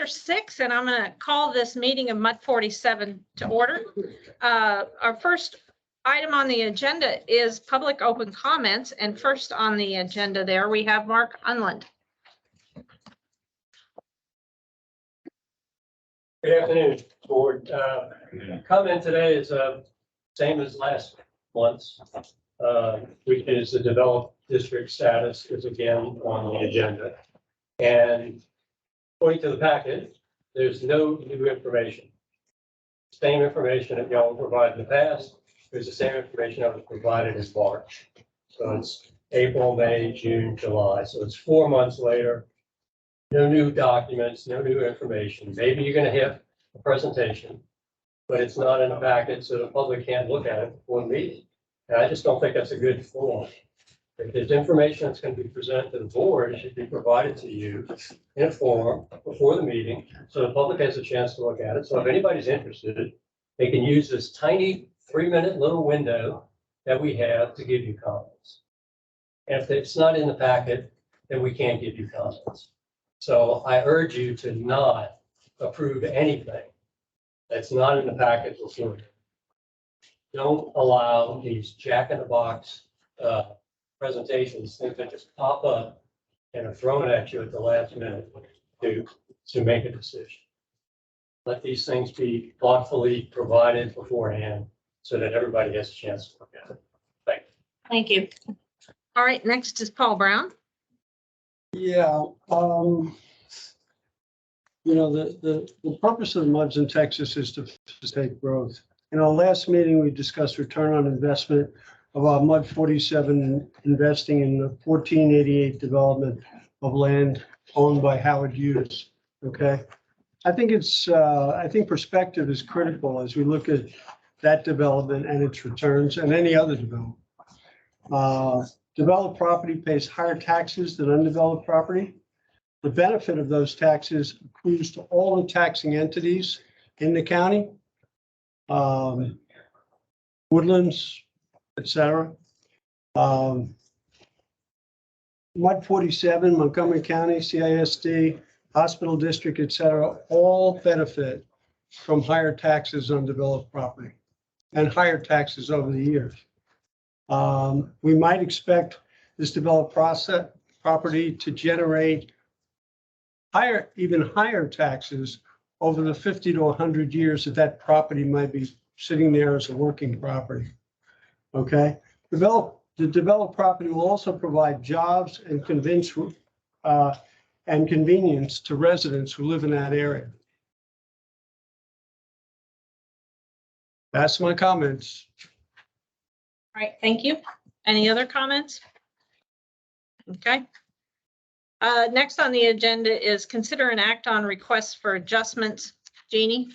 after 6, and I'm going to call this meeting of MUD 47 to order. Our first item on the agenda is public open comments, and first on the agenda there we have Mark Unland. Good afternoon, board. Comment today is same as last month's, which is the developed district status is again on the agenda. And according to the packet, there's no new information. Same information that y'all provided in the past. There's the same information that was provided in March. So it's April, May, June, July. So it's 4 months later. No new documents, no new information. Maybe you're going to have a presentation, but it's not in the packet, so the public can't look at it before the meeting. And I just don't think that's a good form. If there's information that's going to be presented to the board, it should be provided to you in a form before the meeting, so the public has a chance to look at it. So if anybody's interested, they can use this tiny 3-minute little window that we have to give you comments. And if it's not in the packet, then we can't give you comments. So I urge you to not approve anything that's not in the packet before. Don't allow these jack-in-the-box presentations, things that just pop up and are thrown at you at the last minute to make a decision. Let these things be thoughtfully provided beforehand so that everybody has a chance to look at it. Thank you. Thank you. All right, next is Paul Brown. Yeah, you know, the purpose of the MUDs in Texas is to facilitate growth. In our last meeting, we discussed return on investment of our MUD 47 investing in the 1488 development of land owned by Howard Hughes. Okay, I think perspective is critical as we look at that development and its returns and any other development. Developed property pays higher taxes than undeveloped property. The benefit of those taxes accrues to all the taxing entities in the county, woodlands, etc. MUD 47, Montgomery County, CISD, Hospital District, etc., all benefit from higher taxes on developed property and higher taxes over the years. We might expect this developed property to generate even higher taxes over the 50 to 100 years that property might be sitting there as a working property. Okay, the developed property will also provide jobs and convenience to residents who live in that area. That's my comments. All right, thank you. Any other comments? Okay. Next on the agenda is consider an act on requests for adjustments. Jeannie?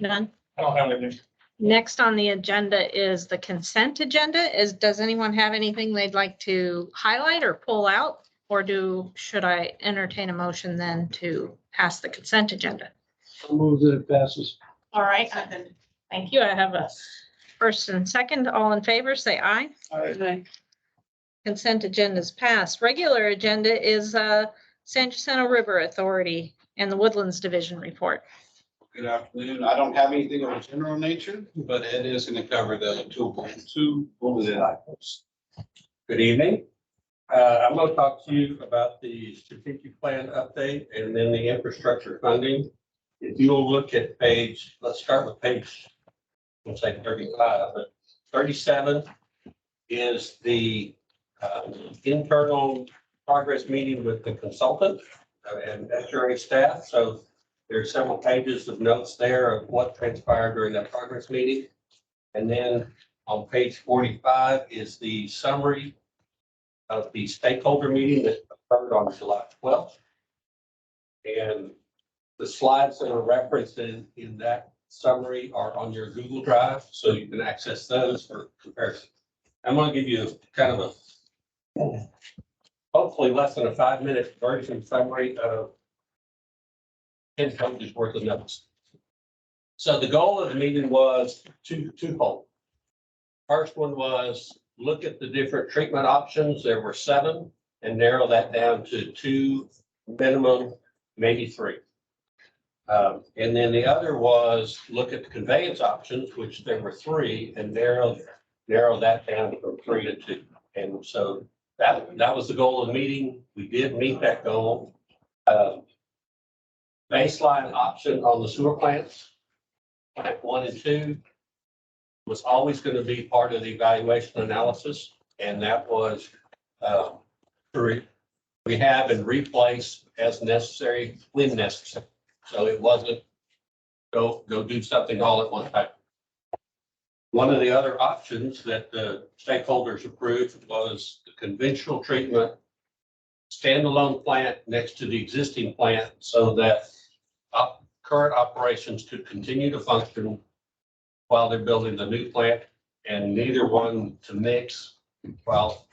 None? I don't have anything. Next on the agenda is the consent agenda. Does anyone have anything they'd like to highlight or pull out? Or should I entertain a motion then to pass the consent agenda? I'll move that it passes. All right. Thank you. I have a first and second. All in favor, say aye. Aye. Consent agenda is passed. Regular agenda is San Jacinto River Authority and the Woodlands Division report. Good afternoon. I don't have anything of a general nature, but it is going to cover the 2.2 bulleted items. Good evening. I'm going to talk to you about the strategic plan update and then the infrastructure funding. If you will look at let's start with page, I'll say 35, but 37 is the internal progress meeting with the consultant and SRA staff. So there's several pages of notes there of what transpired during that progress meeting. And then on page 45 is the summary of the stakeholder meeting that occurred on July 12th. And the slides that are referenced in that summary are on your Google Drive, so you can access those for comparison. I'm going to give you kind of a, hopefully less than a 5-minute version summary of 10 pages worth of notes. So the goal of the meeting was twofold. First one was look at the different treatment options. There were 7, and narrow that down to 2 minimum, maybe 3. And then the other was look at the conveyance options, which there were three, and narrow that down from 3 to 2. And so that was the goal of the meeting. We did meet that goal. Baseline option on the sewer plants, plant 1 and 2, was always going to be part of the evaluation analysis, and that was to rehab and replace as necessary when necessary. So it wasn't go do something all at one time. One of the other options that the stakeholders approved was the conventional treatment standalone plant next to the existing plant so that current operations could continue to function while they're building the new plant, and neither one to mix while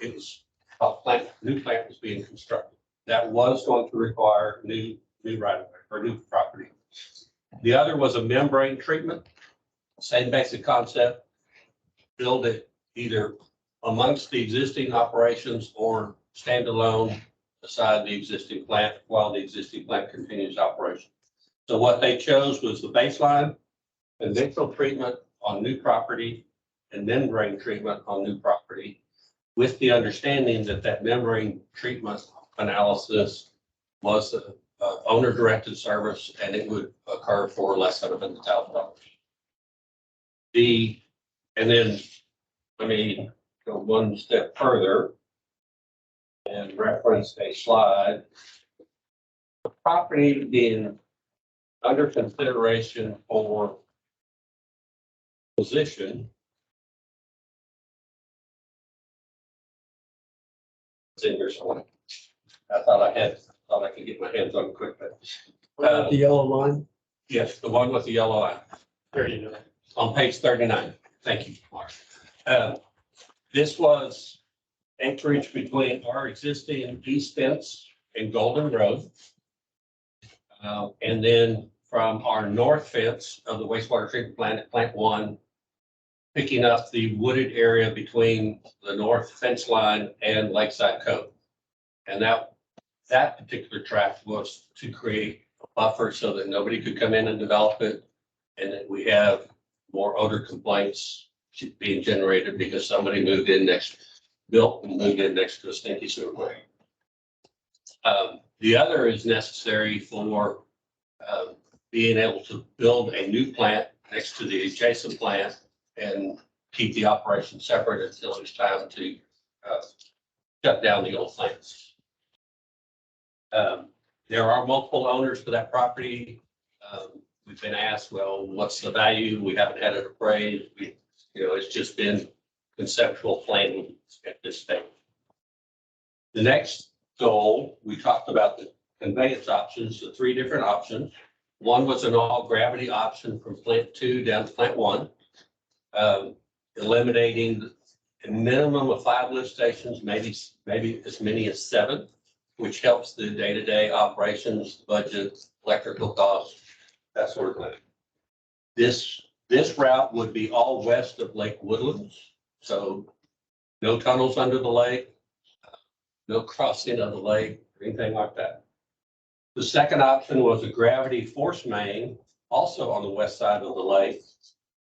new plant was being constructed. That was going to require new right of way or new property. The other was a membrane treatment, same basic concept. Build it either amongst the existing operations or standalone beside the existing plant while the existing plant continues operation. So what they chose was the baseline, conventional treatment on new property, and membrane treatment on new property, with the understanding that that membrane treatment analysis was a owner-directed service, and it would occur for less than $100,000. And then let me go one step further and reference a slide. The property being under consideration for position it's in here somewhere. I thought I could get my hands on it quickly. The yellow line. Yes, the one with the yellow line. 39. On page 39. Thank you, Mark. This was acreage between our existing east fence and Golden Road. And then from our north fence of the wastewater treatment plant at Plant 1, picking up the wooded area between the north fence line and Lakeside Cove. And that particular tract was to create a buffer so that nobody could come in and develop it, and that we have more odor complaints being generated because somebody built and moved in next to a stinky sewer line. The other is necessary for being able to build a new plant next to the adjacent plant and keep the operation separate until it's time to shut down the old plants. There are multiple owners for that property. We've been asked, well, what's the value? We haven't had it appraised. It's just been conceptual planning at this stage. The next goal, we talked about the conveyance options, the 3 different options. One was an all gravity option from Plant 2 down to Plant 1, eliminating a minimum of 5 lift stations, maybe as many as 7, which helps the day-to-day operations, budget, electrical costs, that sort of thing. This route would be all west of Lake Woodlands, so no tunnels under the lake, no crossing of the lake, or anything like that. The second option was a gravity force main, also on the west side of the lake,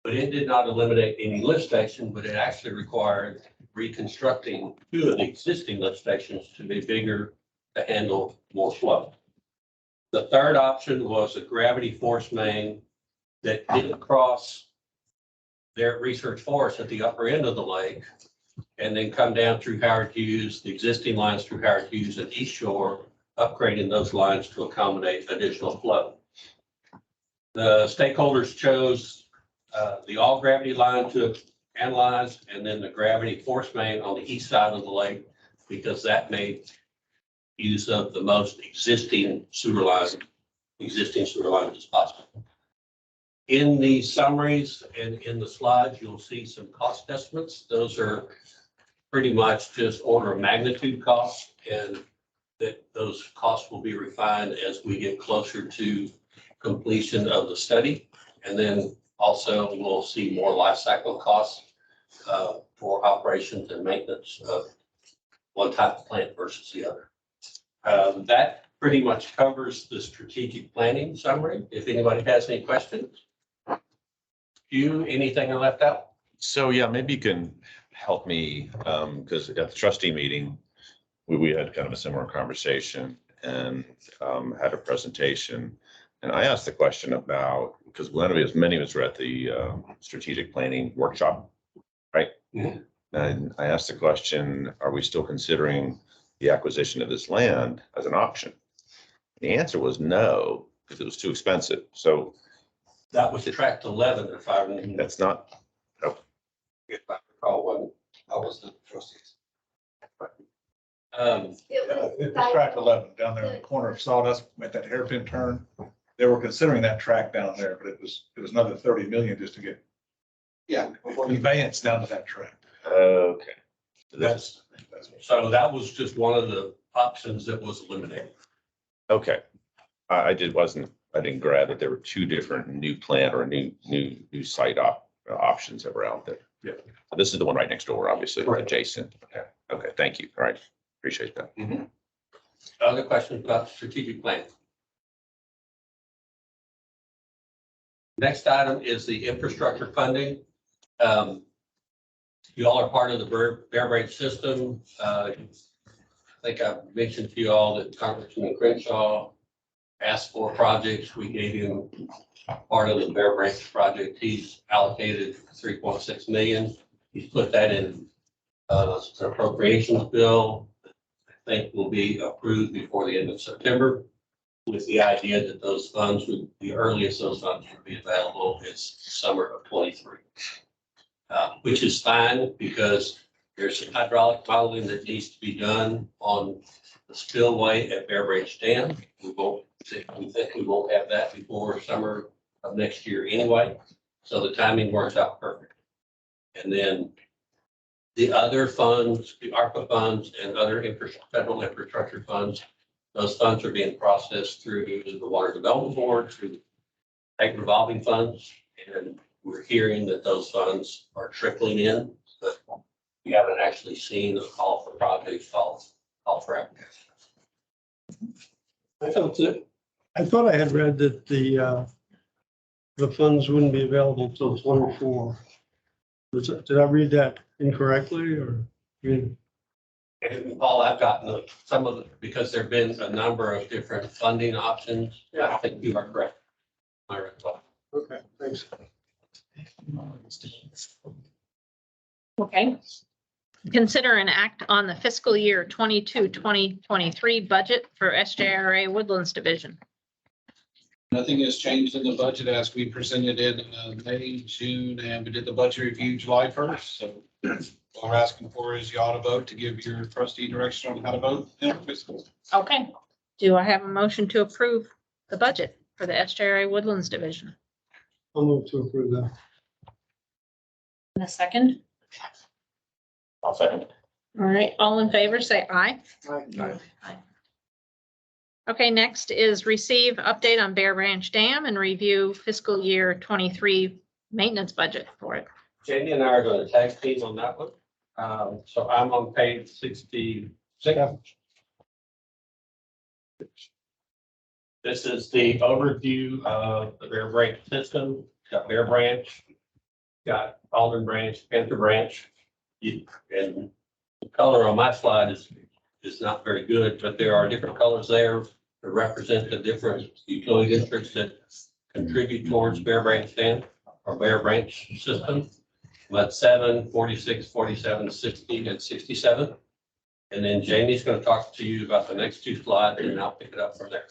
but it did not eliminate any lift station, but it actually required reconstructing 2 of the existing lift stations to be bigger to handle more flow. The third option was a gravity force main that didn't cross their research forest at the upper end of the lake and then come down through Howard Hughes, the existing lines through Howard Hughes and East Shore, upgrading those lines to accommodate additional flow. The stakeholders chose the all gravity line to analyze, and then the gravity force main on the east side of the lake, because that made use of the most existing sewer lines as possible. In the summaries and in the slides, you'll see some cost estimates. Those are pretty much just order of magnitude costs, and that those costs will be refined as we get closer to completion of the study. And then also we'll see more life cycle costs for operations and maintenance of one type of plant versus the other. That pretty much covers the strategic planning summary. If anybody has any questions. Anything I left out? So, yeah, maybe you can help me, because at the trustee meeting, we had kind of a similar conversation and had a presentation. And I asked the question about, because many of us were at the strategic planning workshop, right? Mhm. And I asked the question, are we still considering the acquisition of this land as an option? The answer was no, because it was too expensive. So That was track 11, if I remember. that's not, If I recall, when I was the trustees. It's track 11 down there in the corner of Sawdust, at that hairpin turn. They were considering that track down there, but it was another 30 million just to get conveyance down to that track. okay. That's, so that was just one of the options that was eliminated. Okay. I didn't grab that there were two different new plant or new site options that were out there. Yeah. This is the one right next door, obviously, Right. adjacent. Okay, okay, thank you. All right, appreciate that. Other questions about strategic plan? Next item is the infrastructure funding. You all are part of the Bear Branch system. I think I've mentioned to you all that Congressman Crenshaw asked for projects. We gave him part of the Bear Branch project. He's allocated 3.6 million. He's put that in an appropriations bill. I think will be approved before the end of September, with the idea that those funds the earliest those funds would be available is summer of 23. Which is fine because there's some hydraulic modeling that needs to be done on the spillway at Bear Branch Dam. We think we won't have that before summer of next year anyway. So the timing works out perfect. And then the other funds, the ARPA funds and other federal infrastructure funds, those funds are being processed through the Water Development Board, through the state revolving funds. And we're hearing that those funds are trickling in, but we haven't actually seen a call for projects, call for applications. I thought I had read that the funds wouldn't be available till 24. Did I read that incorrectly or? And Paul, I've gotten some of it because there've been a number of different funding options. Yeah, I think you are correct. All right, Paul. Okay, thanks. Okay. Consider an act on the fiscal year 2023 budget for SJRA Woodlands Division. Nothing has changed in the budget as we presented in May, June, and we did the budget review July 1st. So what we're asking for is y'all to vote to give your trustee direction on how to vote. Okay. Do I have a motion to approve the budget for the SJRA Woodlands Division? I'll move to approve that. In a second. I'll second. All right, all in favor, say aye. Aye. Okay, next is receive update on Bear Branch Dam and review fiscal year 23 maintenance budget for it. Jamie and I are going to tag team on that one. So I'm on page 66. This is the overview of the Bear Branch system. Got Bear Branch, got Alden Branch, Panther Branch. And the color on my slide is not very good, but there are different colors there to represent the different utility districts that contribute towards Bear Branch Dam or Bear Branch system. That's 7, 46, 47, 60, and 67. And then Jamie's going to talk to you about the next two slides, and I'll pick it up from there.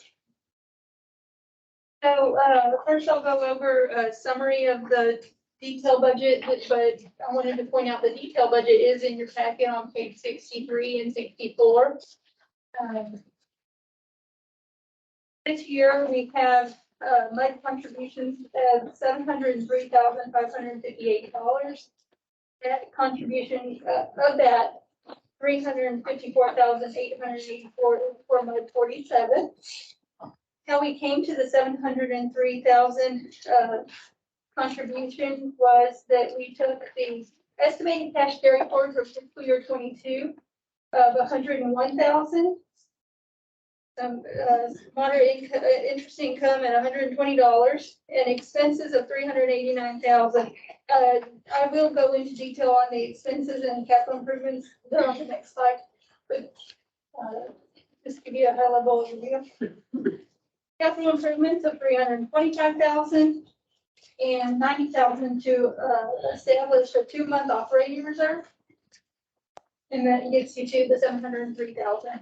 So first I'll go over a summary of the detail budget, but I wanted to point out the detail budget is in your packet on page 63 and 64. This year we have mud contributions of $703,558. That contribution of that 354,884 for mud 47. How we came to the 703,000 contribution was that we took the estimated cash carry forward for fiscal year 22 of 101,000. some moderate interest income at $120 and expenses of $389,000. I will go into detail on the expenses and capital improvements on the next slide, but just give you a high level overview. Capital improvements of $325,000 and $90,000 to establish a 2-month operating reserve. And that gets you to the $703,000.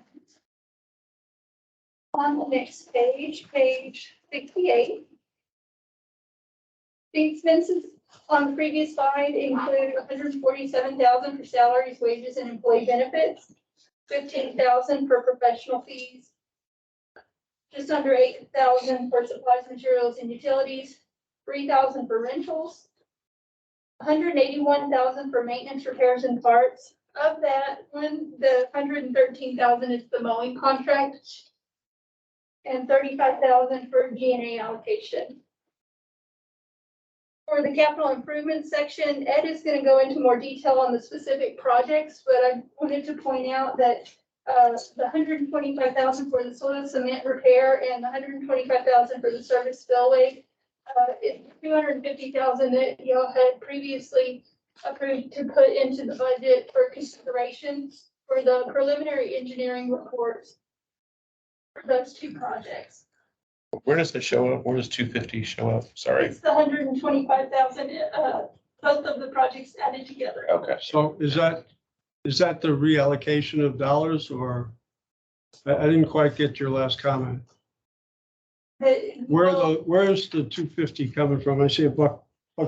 On the next page, page 68. The expenses on the previous slide include $147,000 for salaries, wages, and employee benefits, $15,000 for professional fees, just under $8,000 for supplies, materials, and utilities, $3,000 for rentals, $181,000 for maintenance, repairs, and parts. Of that, the $113,000 is the mowing contract, and $35,000 for G&A allocation. For the capital improvement section, Ed is going to go into more detail on the specific projects, but I wanted to point out that the $125,000 for the soil cement repair and the $125,000 for the service spillway, $250,000 that y'all had previously approved to put into the budget for consideration for the preliminary engineering reports for those 2 projects. Where does it show up? Where does 250 show up? Sorry. It's the $125,000, both of the projects added together. Okay. So is that the reallocation of dollars, or I didn't quite get your last comment. Where's the 250 coming from? I see buck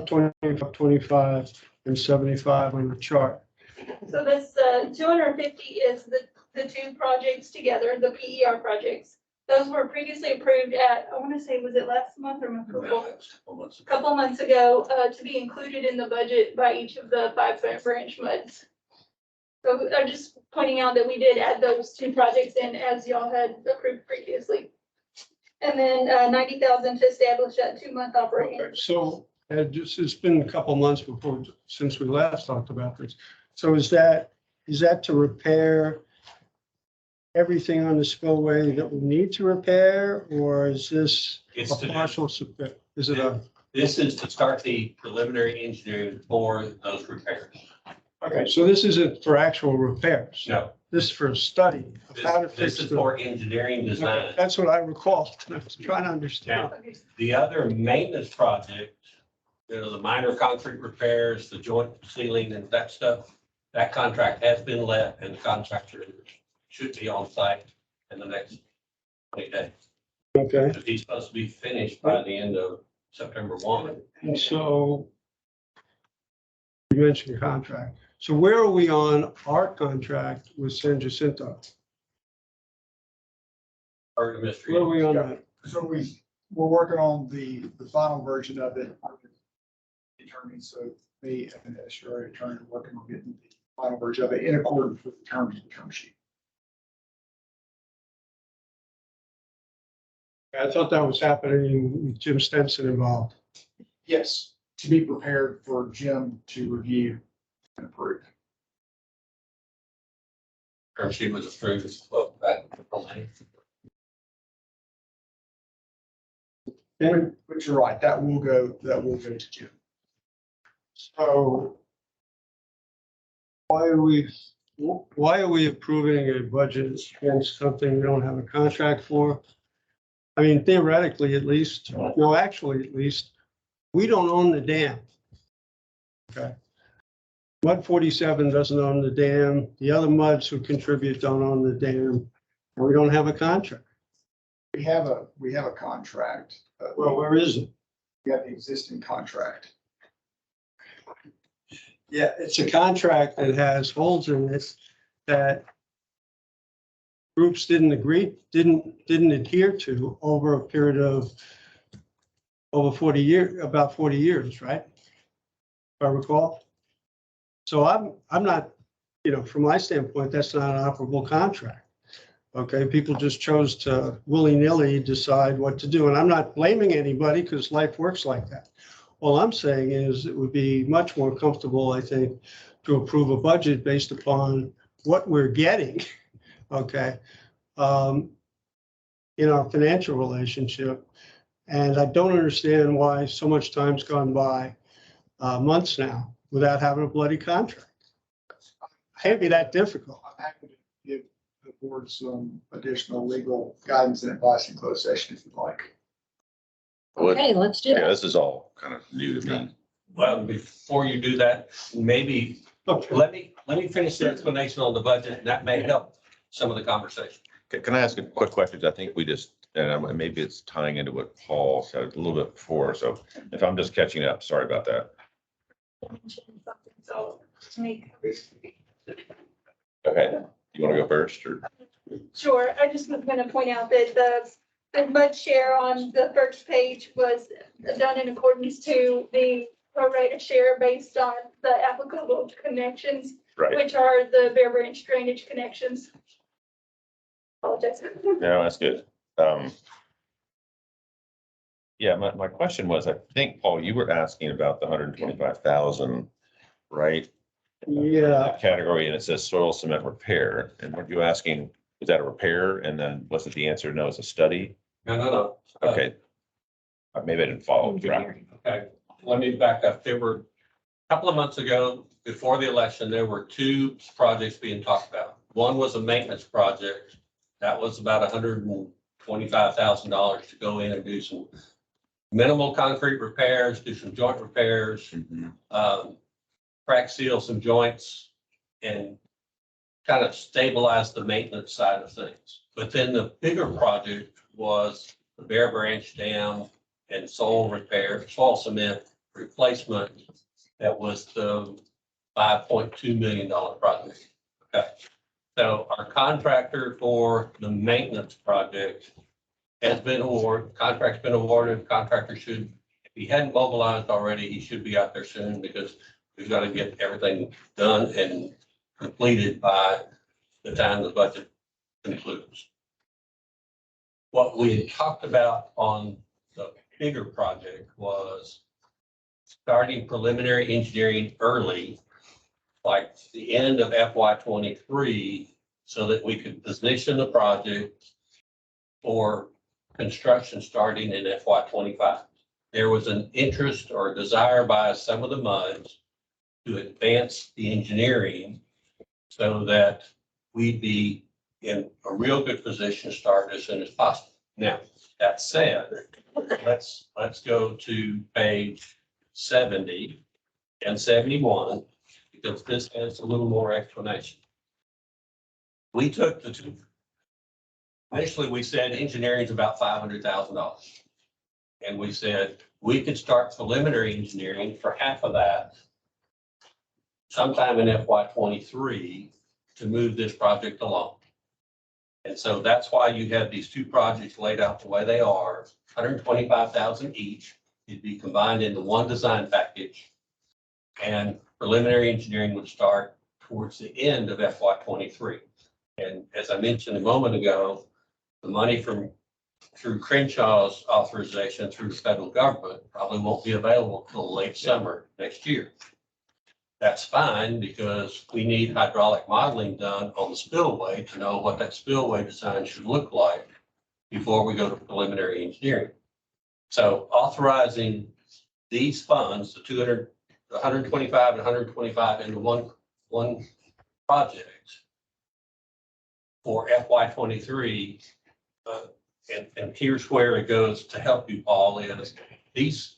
20, buck 25, and 75 on the chart. So this 250 is the 2 projects together, the PER projects. Those were previously approved at, I want to say, was it last month or month before? A couple months ago, to be included in the budget by each of the 5 branch MUDs. So I'm just pointing out that we did add those 2 projects in as y'all had approved previously. And then $90,000 to establish that 2-month operating. Okay, so it's been a couple months since we last talked about this. So is that to repair everything on the spillway that we need to repair, or is this It's a partial? Is it a? This is to start the preliminary engineering for those repairs. Okay, so this isn't for actual repairs. No, This is for a study of how to this fix is the. for engineering design. That's what I recall. I was trying to understand. The other maintenance project, the minor concrete repairs, the joint sealing and that stuff, that contract has been let and the contractor should be on site in the next 20 days. Okay, But he's supposed to be finished by the end of September 1. and so you mentioned your contract. So where are we on our contract with San Jacinto? Part of the mystery. Where are we on that? So we're working on the final version of it. Attorney, so me and the SRA attorney are working on getting the final version of it in accordance with the terms of the term sheet. I thought that was happening with Jim Stenson involved. Yes, to be prepared for Jim to review and approve. Term sheet was approved, well, back in May. But you're right, that will go to Jim. So why are we approving a budget against something we don't have a contract for? I mean, theoretically, at least, no, actually, at least, we don't own the dam. Okay. Mud 47 doesn't own the dam. The other MUDs who contribute don't own the dam. And we don't have a contract. We have a contract. Well, where is it? We have the existing contract. Yeah, it's a contract that has holes in it that groups didn't adhere to over a period of over 40 years, about 40 years, right? If I recall. So I'm not, from my standpoint, that's not an operable contract. Okay, people just chose to willy-nilly decide what to do. And I'm not blaming anybody because life works like that. All I'm saying is it would be much more comfortable, I think, to approve a budget based upon what we're getting. Okay. in our financial relationship. And I don't understand why so much time's gone by, months now, without having a bloody contract. Can't be that difficult. I'm happy to give the board some additional legal guidance and advice in closed session if you'd like. Okay, let's do Yeah, that. this is all kind of new to me. Well, before you do that, maybe, let me finish the explanation on the budget, and that may help some of the conversation. Can I ask a quick question? I think we just, and maybe it's tying into what Paul said a little bit before. So if I'm just catching up, sorry about that. So, make. Okay, you want to go first or? Sure, I just was gonna point out that the mud share on the first page was done in accordance to the pro rata share based on the applicable connections, Right. which are the Bear Branch drainage connections. Apologize. No, that's good. Yeah, my question was, I think, Paul, you were asking about the 125,000, right? Yeah, Category, and it says soil cement repair. And what you asking, is that a repair? And then was it the answer? No, it's a study? No. Okay. Maybe I didn't follow track. Okay, let me back up. There were, a couple of months ago, before the election, there were two projects being talked about. One was a maintenance project. That was about $125,000 to go in and do some minimal concrete repairs, do some joint repairs, crack seal some joints, and kind of stabilize the maintenance side of things. But then the bigger project was the Bear Branch Dam and soil repair, soil cement replacement. That was the $5.2 million project. Okay. So our contractor for the maintenance project has been awarded, contract's been awarded, contractor should, if he hadn't mobilized already, he should be out there soon because we've got to get everything done and completed by the time the budget concludes. What we had talked about on the bigger project was starting preliminary engineering early, like the end of FY 23, so that we could position the project for construction starting in FY 25. There was an interest or desire by some of the MUDs to advance the engineering so that we'd be in a real good position to start as soon as possible. Now, that said, let's go to page 70 and 71, because this has a little more explanation. We took the two. Initially, we said engineering is about $500,000. And we said we could start preliminary engineering for half of that sometime in FY 23 to move this project along. And so that's why you have these two projects laid out the way they are, 125,000 each. It'd be combined into one design package. And preliminary engineering would start towards the end of FY 23. And as I mentioned a moment ago, the money through Crenshaw's authorization through the federal government probably won't be available until late summer next year. That's fine because we need hydraulic modeling done on the spillway to know what that spillway design should look like before we go to preliminary engineering. So authorizing these funds, the 200, 125 and 125 into one project for FY 23. And here's where it goes to help you, Paul, is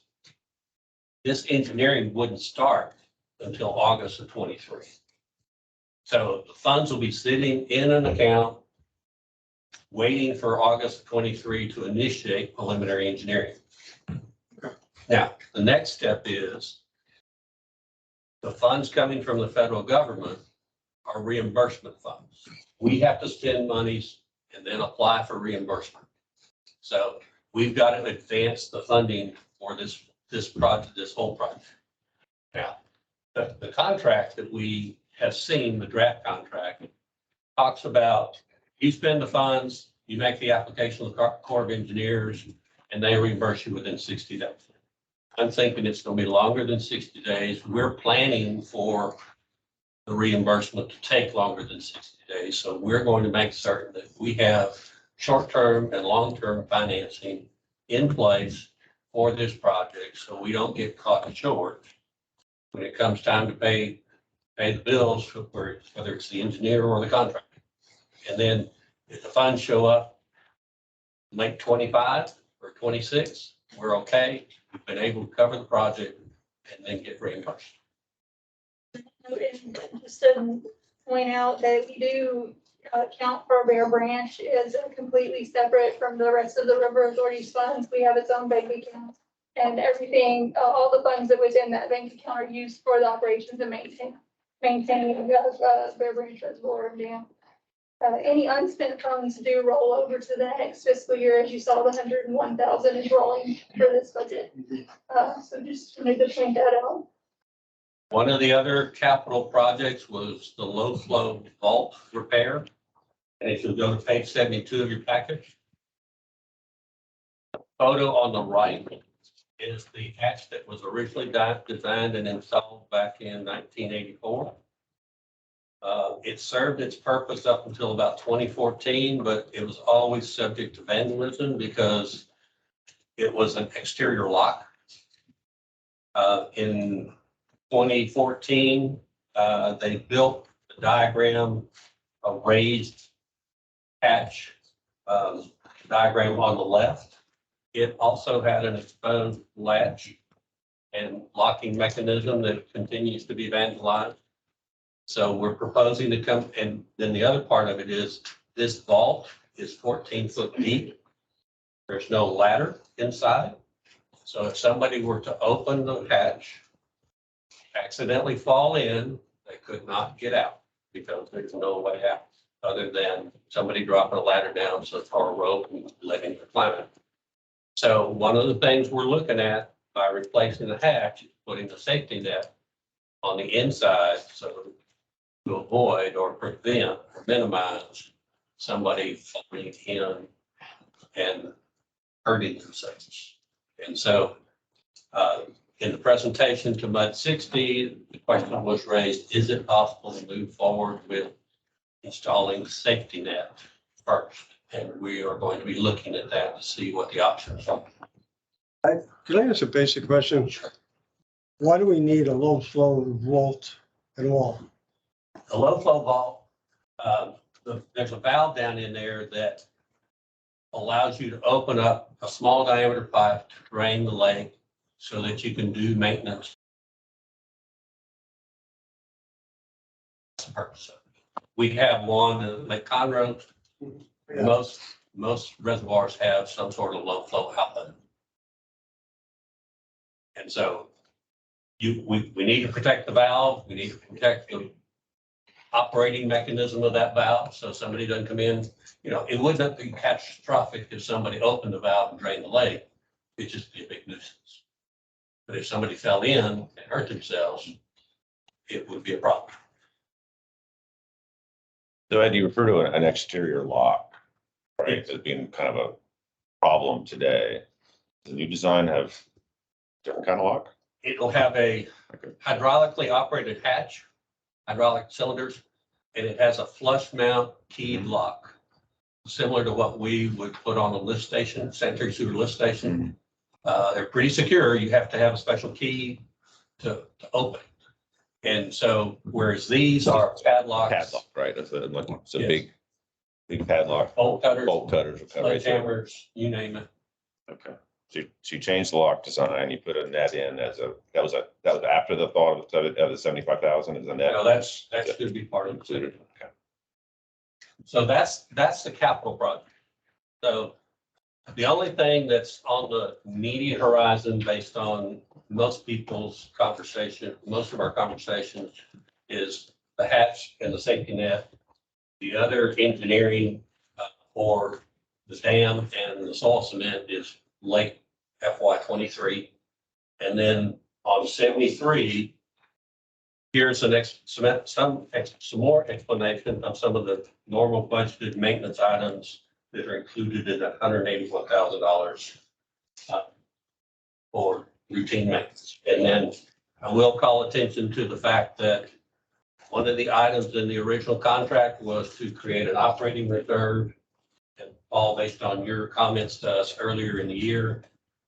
this engineering wouldn't start until August of 23. So the funds will be sitting in an account waiting for August of 23 to initiate preliminary engineering. Now, the next step is the funds coming from the federal government are reimbursement funds. We have to spend monies and then apply for reimbursement. So we've got to advance the funding for this project, this whole project. Now, the contract that we have seen, the draft contract, talks about you spend the funds, you make the application to the Corps of Engineers, and they reimburse you within 60 days. I'm thinking it's going to be longer than 60 days. We're planning for the reimbursement to take longer than 60 days. So we're going to make certain that we have short-term and long-term financing in place for this project, so we don't get caught short when it comes time to pay the bills, whether it's the engineer or the contractor. And then if the funds show up late 25 or 26, we're okay. We've been able to cover the project and then get reimbursed. And just to point out that we do account for Bear Branch as completely separate from the rest of the River Authority's funds. We have its own bank account, and everything, all the funds that was in that bank account are used for the operations and maintaining Bear Branch Reservoir and Dam. Any unspent funds do roll over to the next fiscal year, as you saw, the 101,000 is rolling for this budget. So just wanted to point that out. One of the other capital projects was the low flow vault repair. And if you go to page 72 of your package, the photo on the right is the hatch that was originally designed and installed back in 1984. It served its purpose up until about 2014, but it was always subject to vandalism because it was an exterior lock. In 2014, they built the diagram, a raised hatch diagram on the left. It also had an exposed latch and locking mechanism that continues to be vandalized. So we're proposing to come, and then the other part of it is this vault is 14 foot deep. There's no ladder inside. So if somebody were to open the hatch, accidentally fall in, they could not get out because there's no way out other than somebody dropping a ladder down, so or a rope and letting them climb it. So one of the things we're looking at by replacing the hatch is putting a safety net on the inside so to avoid or prevent or minimize somebody falling in and hurting themselves. And so in the presentation to MUD 60, the question was raised, is it possible to move forward with installing the safety net first? And we are going to be looking at that to see what the options are. Can I ask a basic question? Sure. Why do we need a low flow vault and wall? The low flow vault, there's a valve down in there that allows you to open up a small diameter pipe to drain the lake so that you can do maintenance. We have one at Lake Conroe. Yeah. Most reservoirs have some sort of low flow outlet. And so we need to protect the valve. We need to protect the operating mechanism of that valve so somebody doesn't come in. You know, it wouldn't be catastrophic if somebody opened the valve and drained the lake. It'd just be a big nuisance. But if somebody fell in and hurt themselves, it would be a problem. So Ed, you refer to an exterior lock, right, as being kind of a problem today. Does the new design have different kind of lock? It'll have a hydraulically operated hatch, hydraulic cylinders, and it has a flush mount keyed lock, similar to what we would put on a lift station, sanitary sewer lift station. They're pretty secure. You have to have a special key to open it. And so, whereas these are padlocks. Padlock, right? It's a Yes. big padlock. Bolt cutters. Bolt cutters. Okay, right there. Sledgehammers, you name it. Okay. So you changed the lock design, you put a net in that was after the thought of the 75,000 as a net. No, that should be part of it. Included. Okay. So that's the capital project. So the only thing that's on the immediate horizon based on most people's conversation, most of our conversations, is the hatch and the safety net. The other engineering for the dam and the soil cement is late FY23. And then on 73, here's the next some more explanation of some of the normal budgeted maintenance items that are included in $181,000 for routine maintenance. And then I will call attention to the fact that one of the items in the original contract was to create an operating reserve And all based on your comments to us earlier in the year,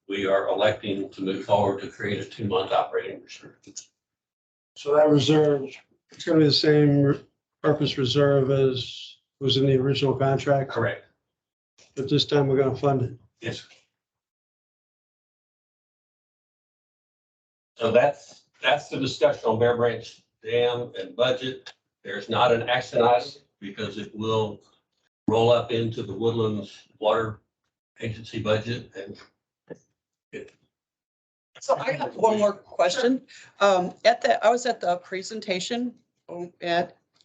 we are electing to move forward to create a 2-month operating reserve. So that reserve, it's gonna be the same purpose reserve as was in the original contract, Correct. but this time we're gonna fund it. Yes. So that's the discussion on Bear Branch Dam and budget. There's not an action item because it will roll up into the Woodlands Water Agency budget and So I got one more question. I was at the presentation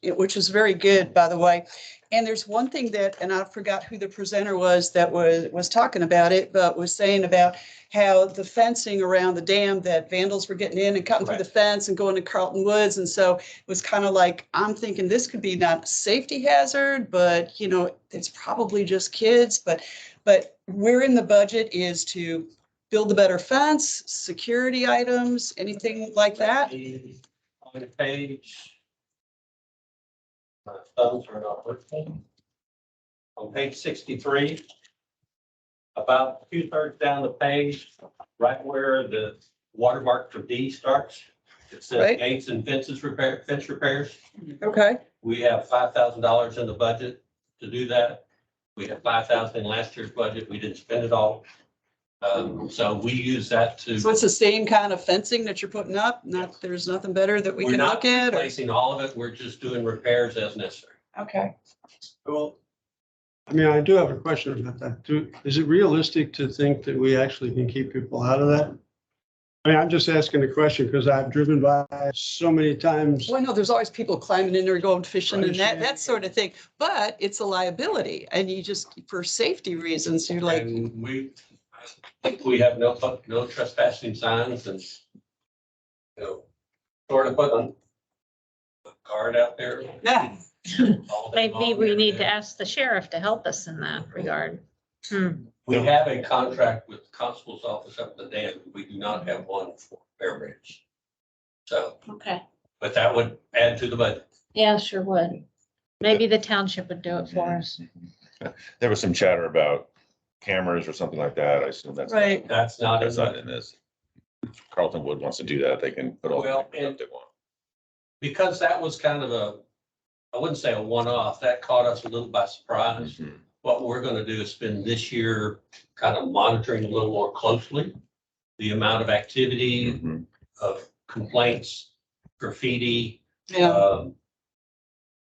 which was very good, by the way. And there's one thing that, and I forgot who the presenter was that was talking about it, but was saying about how the fencing around the dam, that vandals were getting in and cutting through the fence and going to Carlton Woods. And so it was kind of like, I'm thinking this could be not a safety hazard, but it's probably just kids, but where in the budget is to build a better fence, security items, anything like that? on the page. My thumbs are not working. On page 63, about 2/3 down the page, right where the watermark for D starts, it says Right. gates and fence repairs. Okay, We have $5,000 in the budget to do that. We have 5,000 in last year's budget. We didn't spend it all. So we use that to. so it's the same kind of fencing that you're putting up? Not, there's nothing better that we We're can not look at? Or- replacing all of it. We're just doing repairs as necessary. Okay. Well, I mean, I do have a question about that. Is it realistic to think that we actually can keep people out of that? I mean, I'm just asking the question because I've driven by so many times. Well, I know there's always people climbing in there, going fishing and that Fishing. sort of thing, but it's a liability and you just, for safety reasons, you're like, And I think we have no trespassing signs and, sort of putting a guard out there. yeah. all day Maybe long. we need to ask the sheriff to help us in that regard. We have a contract with the constable's office up in the dam. We do not have one for Bear Branch. So, Okay. but that would add to the budget. Yeah, sure would. Maybe the township would do it for us. There was some chatter about cameras or something like that. I assume that's. Right. That's not. That's not in this. If Carlton Wood wants to do that, they can put all the Well, cameras up they want. Because that was kind of I wouldn't say a one-off, that caught us a little by surprise. Mhm. What we're gonna do is spend this year kind of monitoring a little more closely the amount of activity, Mhm. of complaints, graffiti, Yeah.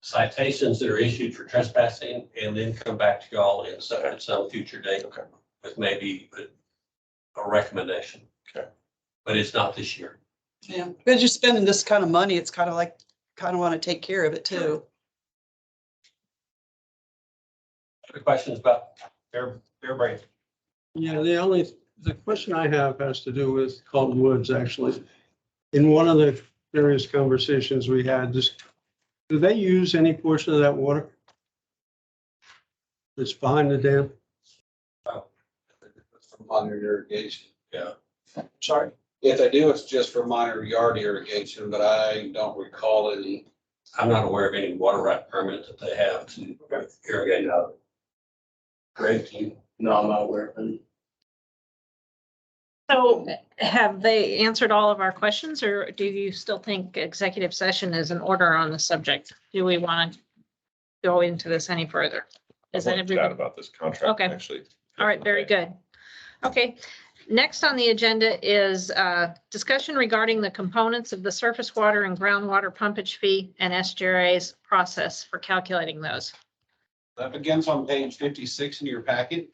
citations that are issued for trespassing, and then come back to y'all at some future date Okay. with maybe a recommendation. Okay. But it's not this year. Yeah. Because you're spending this kind of money, it's kind of like, kind of want to take care of it too. Other questions about Bear Branch? Yeah, the question I have has to do with Carlton Woods, actually. In one of the various conversations we had, do they use any portion of that water that's behind the dam? For minor irrigation. Yeah. Sorry? If they do, it's just for minor yard irrigation, but I don't recall any. I'm not aware of any water right permit that they have to irrigate out. Greg, do you? No, I'm not aware of any. So have they answered all of our questions, or do you still think executive session is in order on the subject? Do we want to go into this any further? Is I that want to chat everybody? about this contract, Okay. actually. All right, very good. Okay, next on the agenda is discussion regarding the components of the surface water and groundwater pumpage fee and SGRA's process for calculating those. That begins on page 56 in your packet.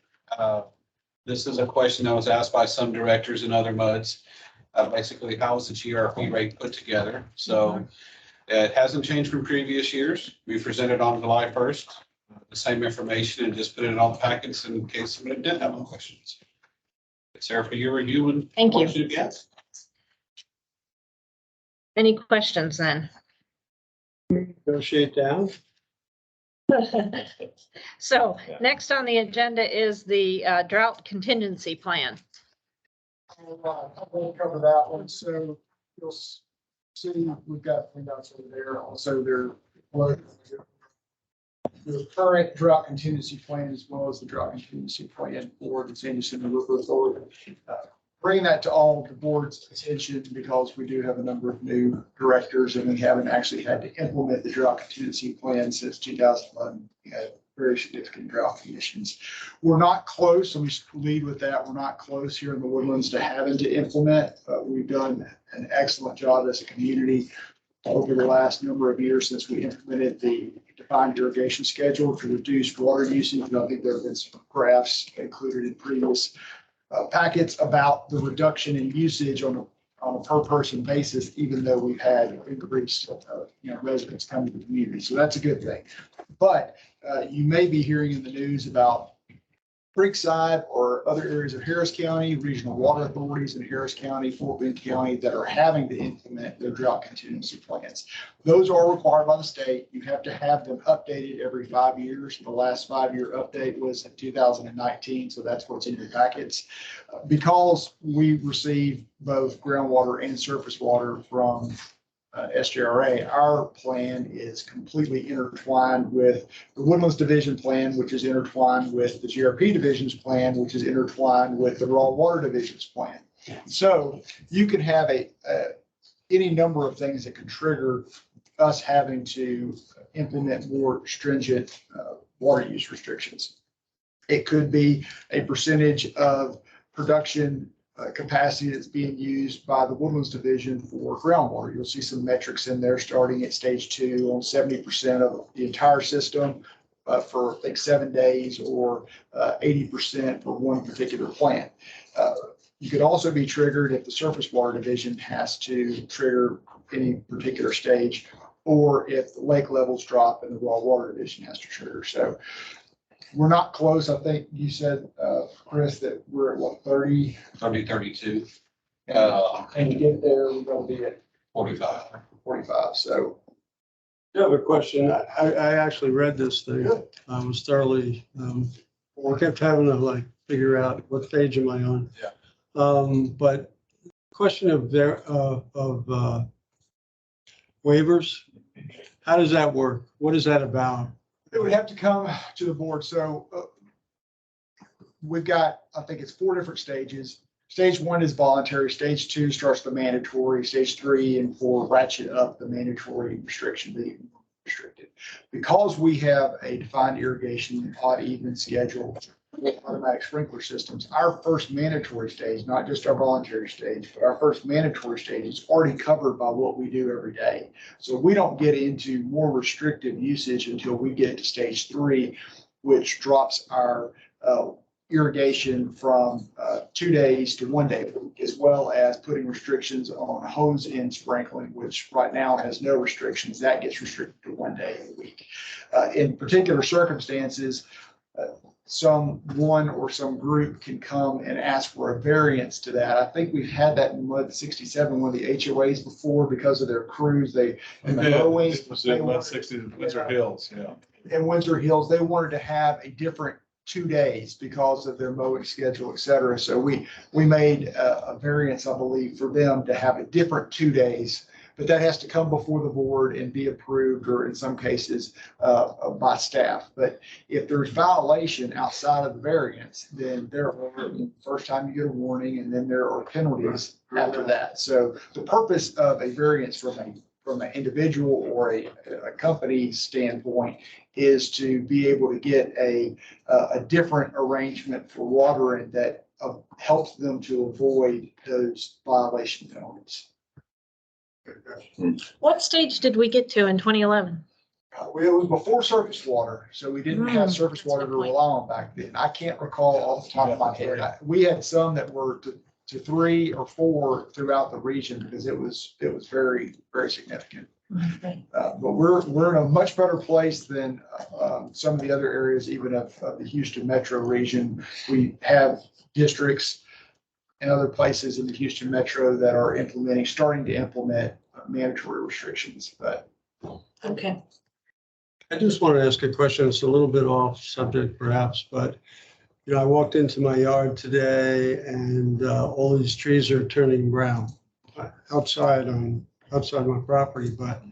This is a question that was asked by some directors in other MUDs. Basically, how is the GRP rate put together? So it hasn't changed from previous years. We presented on July 1st, the same information, and just put it on the packets in case somebody did have any questions. It's there for your review and. Thank you. question again. Any questions then? Negotiate down? So Yeah. next on the agenda is the drought contingency plan. We'll cover that one. So you'll see, we've got printouts over there. Also, there. the current drought contingency plan as well as the drought contingency plan for the San Jacinto River Authority. Bringing that to all the board's attention because we do have a number of new directors and we haven't actually had to implement the drought contingency plan since 2011. We had very significant drought conditions. We're not close, let me lead with that. We're not close here in the Woodlands to having to implement. We've done an excellent job as a community over the last number of years since we implemented the defined irrigation schedule to reduce water usage. And I think there have been some graphs included in previous packets about the reduction in usage on a per person basis, even though we've had increased residents coming to the community. So that's a good thing. But you may be hearing in the news about Creekside or other areas of Harris County, regional water authorities in Harris County, Fort Bend County that are having to implement their drought contingency plans. Those are required by the state. You have to have them updated every 5 years. The last 5-year update was in 2019, so that's what's in your packets. Because we receive both groundwater and surface water from SJRA, our plan is completely intertwined with the Woodlands Division plan, which is intertwined with the GRP Division's plan, which is intertwined with the Raw Water Division's plan. So you can have any number of things that could trigger us having to implement more stringent water use restrictions. It could be a percentage of production capacity that's being used by the Woodlands Division for groundwater. You'll see some metrics in there starting at stage 2 on 70% of the entire system for I think 7 days or 80% for one particular plant. You could also be triggered if the Surface Water Division has to trigger any particular stage, or if the lake levels drop and the Raw Water Division has to trigger. So we're not close. I think you said, Chris, that we're at what, 30? 32. And to get there, we're going to be at 45. 45. So I have a question. I actually read this thing. I was thoroughly, I kept having to like figure out what page am I on. Yeah. But question of waivers, how does that work? What is that about? it would have to come to the board. So we've got, I think it's 4 different stages. Stage 1 is voluntary. Stage 2 starts the mandatory. Stage 3 and 4 ratchet up the mandatory restriction, the restricted. Because we have a defined irrigation odd even schedule with automatic sprinkler systems, our first mandatory stage, not just our voluntary stage, but our first mandatory stage is already covered by what we do every day. So we don't get into more restrictive usage until we get to stage 3, which drops our irrigation from 2 days to 1 day a week, as well as putting restrictions on hose end sprinkling, which right now has no restrictions. That gets restricted to 1 day a week. In particular circumstances, someone or some group can come and ask for a variance to that. I think we've had that in Mud 67, one of the HOAs before, because of their crews. They and the mowing. It was in Mud 60, Windsor Hills, yeah. In Windsor Hills, they wanted to have a different 2 days because of their mowing schedule, et cetera. So we made a variance, I believe, for them to have a different 2 days, but that has to come before the board and be approved, or in some cases by staff. But if there's violation outside of the variance, then there are, first time you get a warning, and then there are penalties after that. So the purpose of a variance from an individual or a company standpoint is to be able to get a different arrangement for watering that helps them to avoid those violation penalties. What stage did we get to in 2011? It was before surface water, so we didn't have surface that's water my to point. rely on back then. I can't recall off the top of my head. We had some that were to 3 or 4 throughout the region because it was very, very significant. But we're in a much better place than some of the other areas, even of the Houston metro region. We have districts and other places in the Houston metro that are starting to implement mandatory restrictions. But Okay. I just want to ask a question. It's a little bit off subject perhaps, but I walked into my yard today and all these trees are turning brown outside my property. But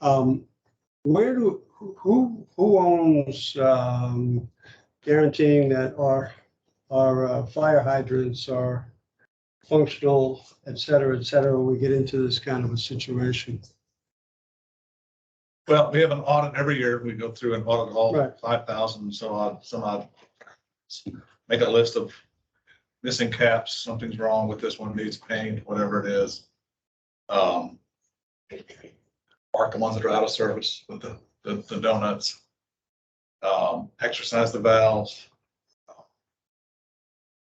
who who owns, guaranteeing that our fire hydrants are functional, et cetera, when we get into this kind of a situation? Well, we have an audit every year. We go through and audit all Right. 5,000, some odd. Make a list of missing caps, something's wrong with this one, needs paint, whatever it is. Mark the ones that are out of service with the donuts. Exercise the valves.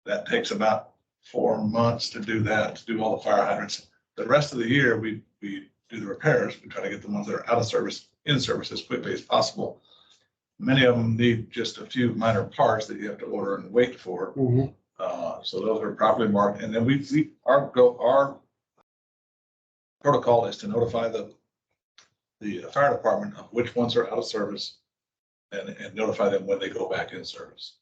That takes about 4 months to do that, to do all the fire hydrants. The rest of the year, we do the repairs. We try to get the ones that are out of service in service as quickly as possible. Many of them need just a few minor parts that you have to order and wait for. Mhm. So those are properly marked. And then our protocol is to notify the fire department of which ones are out of service and notify them when they go back in service.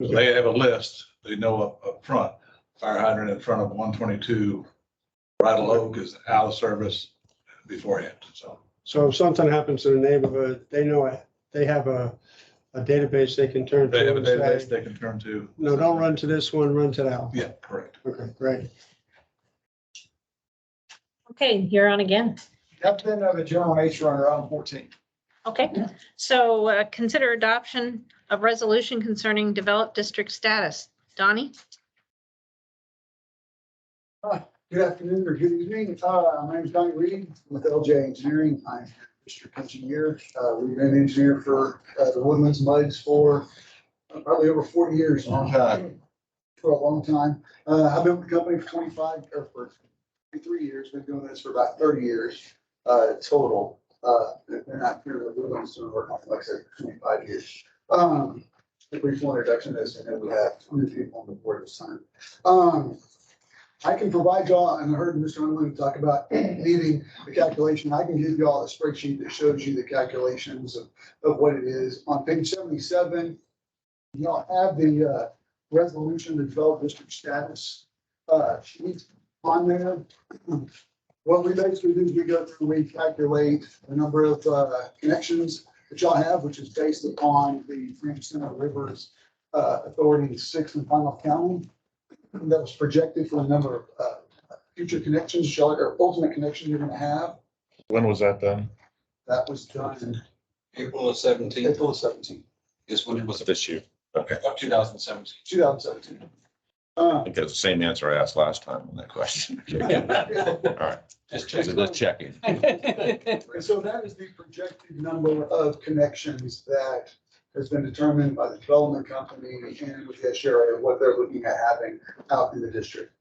So they have a list, they know up front, fire hydrant in front of 122, Bridal Oak is out of service beforehand, so. So if something happens in the neighborhood, they know it, they have a database they can turn to. They have a and say, database they can turn to. No, don't run to this one, run to that one. Yeah, correct. Okay, great. Okay, you're on again. Captain of a general nature on Route 14. Okay, so consider adoption of resolution concerning developed district status. Donnie? Good afternoon or good evening. My name is Donnie Reed with LJ Engineering. I'm a district engineer. We've been an engineer for the Woodlands Muds for probably over 40 years. Long time. For a long time. I've been with the company for 25 or for 23 years. Been doing this for about 30 years total. They're not here with the Woodlands doing work on, like I said, 25 years. A brief introduction is, and then we have 2 people on the board this time. I can provide y'all, and I heard Mr. Unwin talk about needing the calculation. I can give y'all a spreadsheet that shows you the calculations of what it is. On page 77, y'all have the resolution to develop district status sheet on there. What we basically do is we go through, we calculate the number of connections that y'all have, which is based upon the Franklin Center Rivers Authority 6th and final county. That was projected for the number of future connections, or ultimate connections you're gonna have. When was that done? That was done in April of 17 April of 17, is when it was This year. Okay. of 2017. 2017. I think it's the same answer I asked last time on that question. All right. Just Just checking. And so that is the projected number of connections that has been determined by the development company and with the SRA, what they're looking at having out in the district.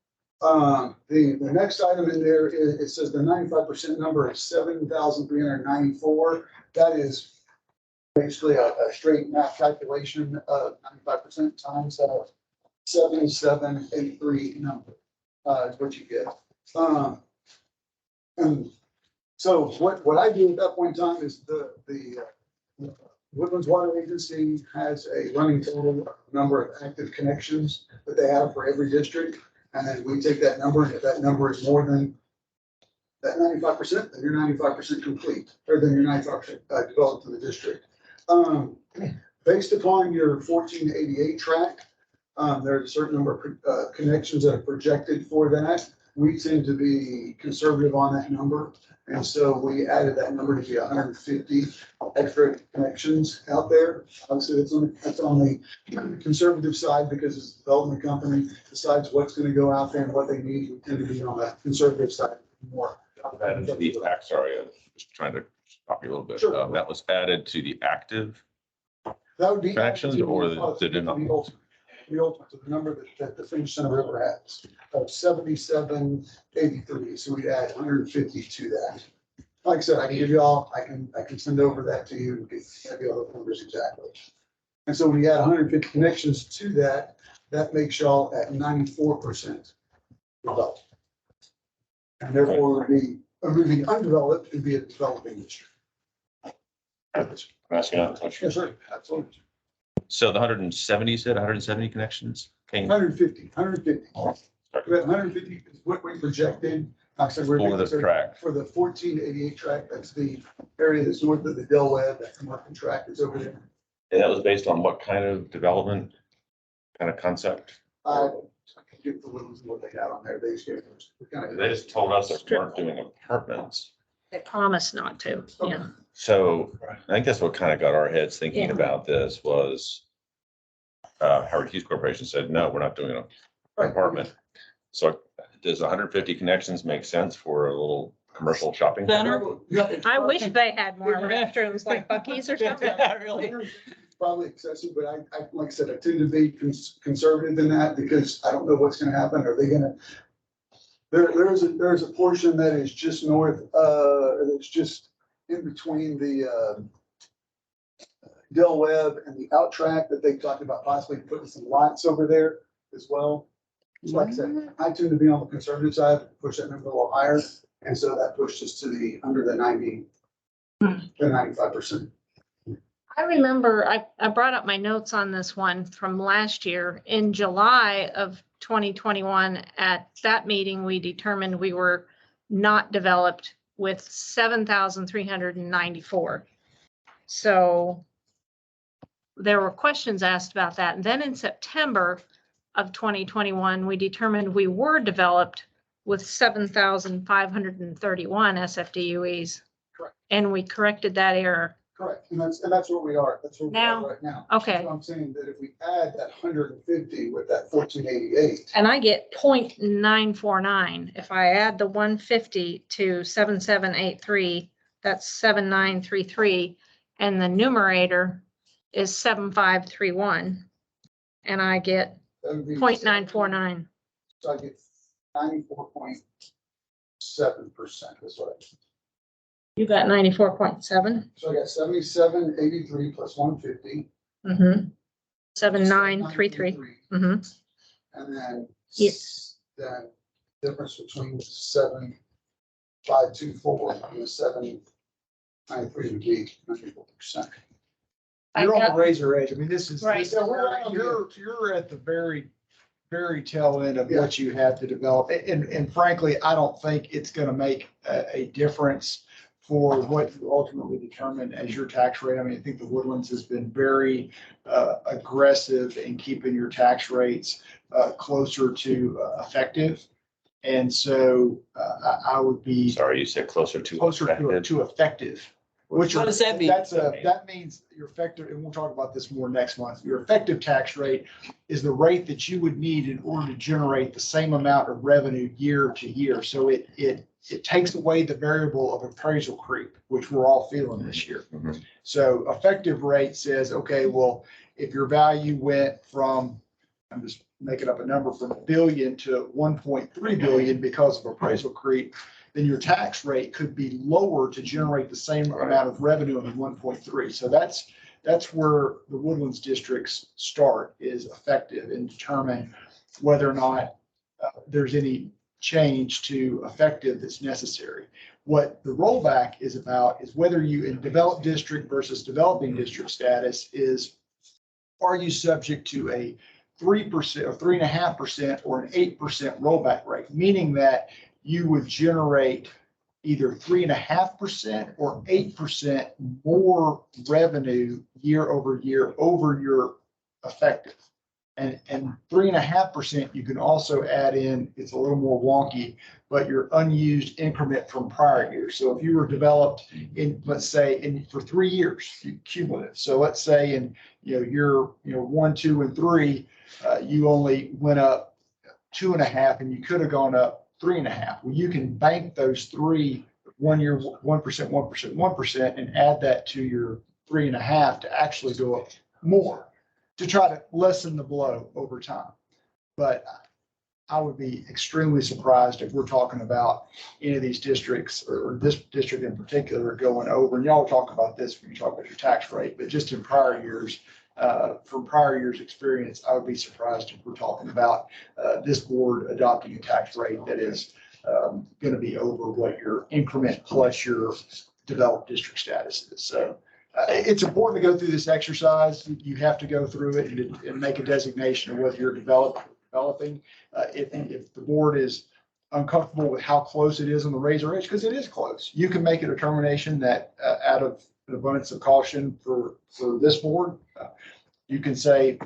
The next item in there is, it says the 95% number is 7,394. That is basically a straight math calculation of 95% times that 7783 number, is what you get. And so what I do at that point in time is the Woodlands Water Agency has a running total number of active connections that they have for every district. And then we take that number, and if that number is more than that 95%, then you're 95% complete, or then you're 95% developed in the district. Based upon your 1488 track, there's a certain number of connections that are projected for that. We tend to be conservative on that number. And so we added that number to be 150 extra connections out there. Obviously, that's on the conservative side because it's a development company decides what's going to go out there and what they need. We tend to be on the conservative side more. Added to the act, sorry, I was trying to stop you a little bit. Sure. That was added to the active That would be. connections or the ultimate. The ultimate, the number that the Finch Center River has of 7783. So we add 150 to that. Like I said, I can give you all, I can send over that to you and give you all the numbers exactly. And so when you add 150 connections to that, that makes y'all at 94% developed. And therefore would be moving undeveloped and be a developing district. I'm asking another question. Yes, sir. Absolutely. So the 170, you said 170 connections? Came- 150. We had 150 is what we projected. I said, we're For this track. for the 1488 track, that's the area that's north of the Del Webb, that commercial track is over there. And that was based on what kind of development, kind of concept? I can get the ones what they had on there. They just gave us kind They just told us that we weren't doing apartments. They promised not to, yeah. So I think that's what kind of got our heads thinking Yeah. about this was Howard Hughes Corporation said, no, we're not doing an apartment. So does 150 connections make sense for a little commercial shopping center? I wish they had more restrooms like Buc-ee's or something. Probably excessive, but I, like I said, I tend to be conservative in that because I don't know what's gonna happen. Are they gonna? There's a portion that is just north, that's just in between the, Del Webb and the out track that they talked about possibly putting some lights over there as well. So like I said, I tend to be on the conservative side, push that number a little higher. And so that pushed us to the, under the 90, the 95%. I remember, I brought up my notes on this one from last year. In July of 2021, at that meeting, we determined we were not developed with 7,394. So there were questions asked about that. And then in September of 2021, we determined we were developed with 7,531 SFDUEs. Correct. And we corrected that error. Correct. And that's where we are. That's where we Now, are right now. okay. So I'm saying that if we add that 150 with that 1488. And I get 0.949. If I add the 150 to 7783, that's 7933. And the numerator is 7531. And I get That would be 0.949. So I get 94.7%. That's what I. You got 94.7. So I got 7783 plus 150. Mm-hmm. 7933. Mm-hmm. And then. Yeah. The difference between the 7524 and the 793 would be 94%. You're on the razor edge. I mean, this is, Right. you're at the very tail end of what you have to develop. And frankly, I don't think it's gonna make a difference for what you ultimately determine as your tax rate. I mean, I think the Woodlands has been very aggressive in keeping your tax rates closer to effective. And so I would be Sorry, you said closer to. to effective. Which What does that mean? That means your effective, and we'll talk about this more next month. Your effective tax rate is the rate that you would need in order to generate the same amount of revenue year to year. So it takes away the variable of appraisal creep, which we're all feeling this year. Mhm. So effective rate says, okay, well, if your value went from, I'm just making up a number, from $1 billion to 1.3 billion because of appraisal creep, then your tax rate could be lower to generate the same amount of revenue in the 1.3. So that's where the Woodlands districts start, is effective, and determine whether or not there's any change to effective that's necessary. What the rollback is about is whether you, in developed district versus developing district status, is, are you subject to a 3% or 3.5% or an 8% rollback rate, meaning that you would generate either 3.5% or 8% more revenue year over year over your effective. And 3.5%, you can also add in, it's a little more wonky, but your unused increment from prior years. So if you were developed in, let's say, for 3 years, cumulative. So let's say in, year 1, 2, and 3, you only went up 2.5, and you could have gone up 3.5. Well, you can bank those 3 1 year, 1%, 1%, 1%, and add that to your 3.5 to actually go up more, to try to lessen the blow over time. But I would be extremely surprised if we're talking about any of these districts, or this district in particular, going over, and y'all talk about this when you talk about your tax rate, but just in prior years, from prior years' experience, I would be surprised if we're talking about this board adopting a tax rate that is going to be over what your increment plus your developed district status is. So it's important to go through this exercise. You have to go through it and make a designation of whether you're developing. If the board is uncomfortable with how close it is on the razor edge, because it is close. You can make a determination that out of an abundance of caution for this board, you can say,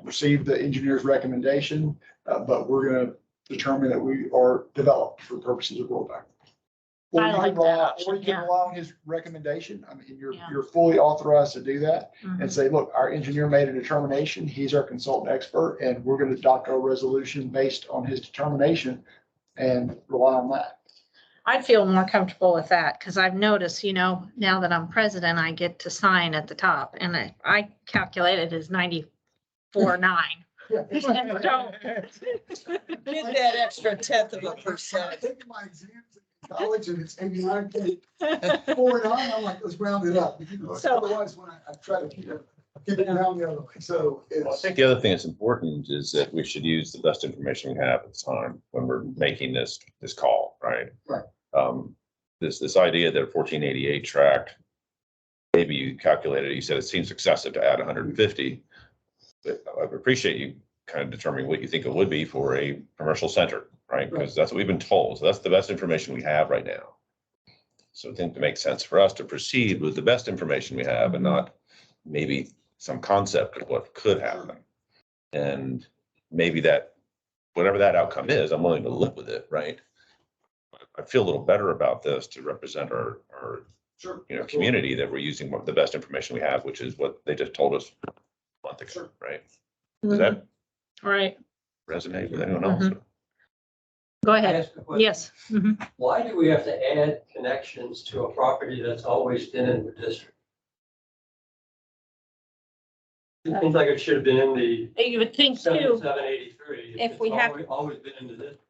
receive the engineer's recommendation, but we're going to determine that we are developed for purposes of rollback. Or I you like can that rely, option, or you can yeah. rely on his recommendation. I mean, Yeah. you're fully authorized to do that and Mhm. say, look, our engineer made a determination. He's our consultant expert, and we're going to adopt our resolution based on his determination and rely on that. I'd feel more comfortable with that because I've noticed, now that I'm president, I get to sign at the top and I calculated as 94.9. Get that extra 1/10%. I take my exams in college and it's 89.49. I'm like, let's round it up. So- Otherwise, when I try to keep it down the other way. So Well, I it's. think the other thing that's important is that we should use the best information we have at the time when we're making this call, right? Right. This idea that 1488 tract, maybe you calculated, you said it seems excessive to add 150. But I appreciate you kind of determining what you think it would be for a commercial center, right? Because that's what we've been told. So that's the best information we have right now. So I think it makes sense for us to proceed with the best information we have and not maybe some concept of what could happen. And maybe that, whatever that outcome is, I'm willing to live with it, right? I feel a little better about this to represent our Sure. community, that we're using the best information we have, which is what they just told us a month ago, Sure. right? Does that Right. resonate with anyone else? Go I ahead. ask a question? Yes. Mhm. Why do we have to add connections to a property that's always been in the district? It seems like it should have been in the You would think too, 7783. if we have- Always been in the district.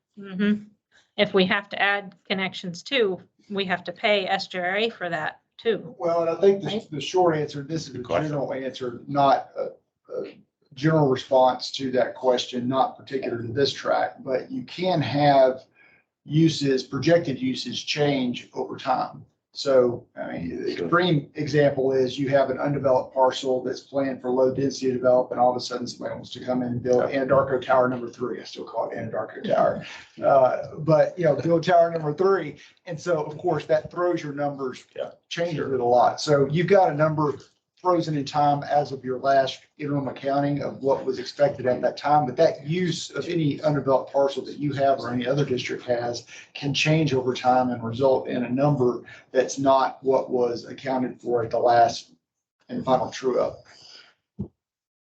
if we have to add connections too, we have to pay SJRA for that too. Well, and I think Right. the short answer, this is a Good question. general answer, not a general response to that question, not particular to this track, but you can have projected uses change over time. So, I mean, the extreme example is you have an undeveloped parcel that's planned for low density development. All of a sudden somebody wants to come in and build Anadarko Tower number 3. I still call it Anadarko Tower. But build tower number 3. And so of course that throws your numbers, changes it a lot. So you've got a number frozen in time as of your last interim accounting of what was expected at that time. But that use of any undeveloped parcel that you have or any other district has can change over time and result in a number that's not what was accounted for at the last and final true up.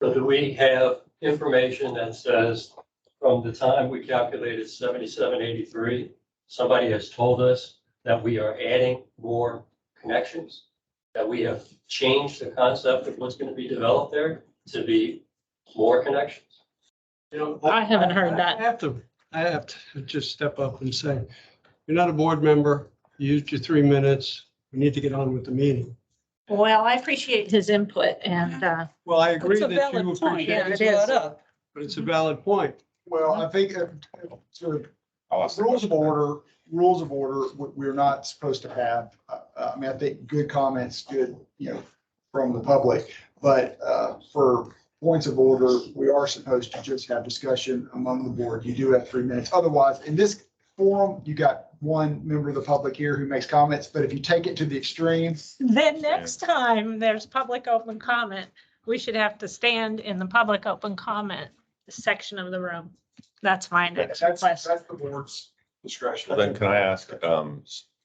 So do we have information that says from the time we calculated 7783, somebody has told us that we are adding more connections? That we have changed the concept of what's going to be developed there to be more connections? I haven't heard that. I have to just step up and say, you're not a board member. You used your 3 minutes. We need to get on with the meeting. Well, I appreciate his input and, Well, I agree It's a that you valid point appreciate Yeah, that it, you it is. brought up. but it's a valid point. Well, I think sort of I'll ask the rules of question. rules of order, we're not supposed to have. I mean, I think good comments, good, from the public, but for points of order, we are supposed to just have discussion among the board. You do have 3 minutes. Otherwise, in this forum, you got one member of the public here who makes comments, but if you take it to the extreme, then next time there's public open comment, we should have to stand in the public open comment section of the room. That's my next that's request. the board's discretion. Well, then can I ask, the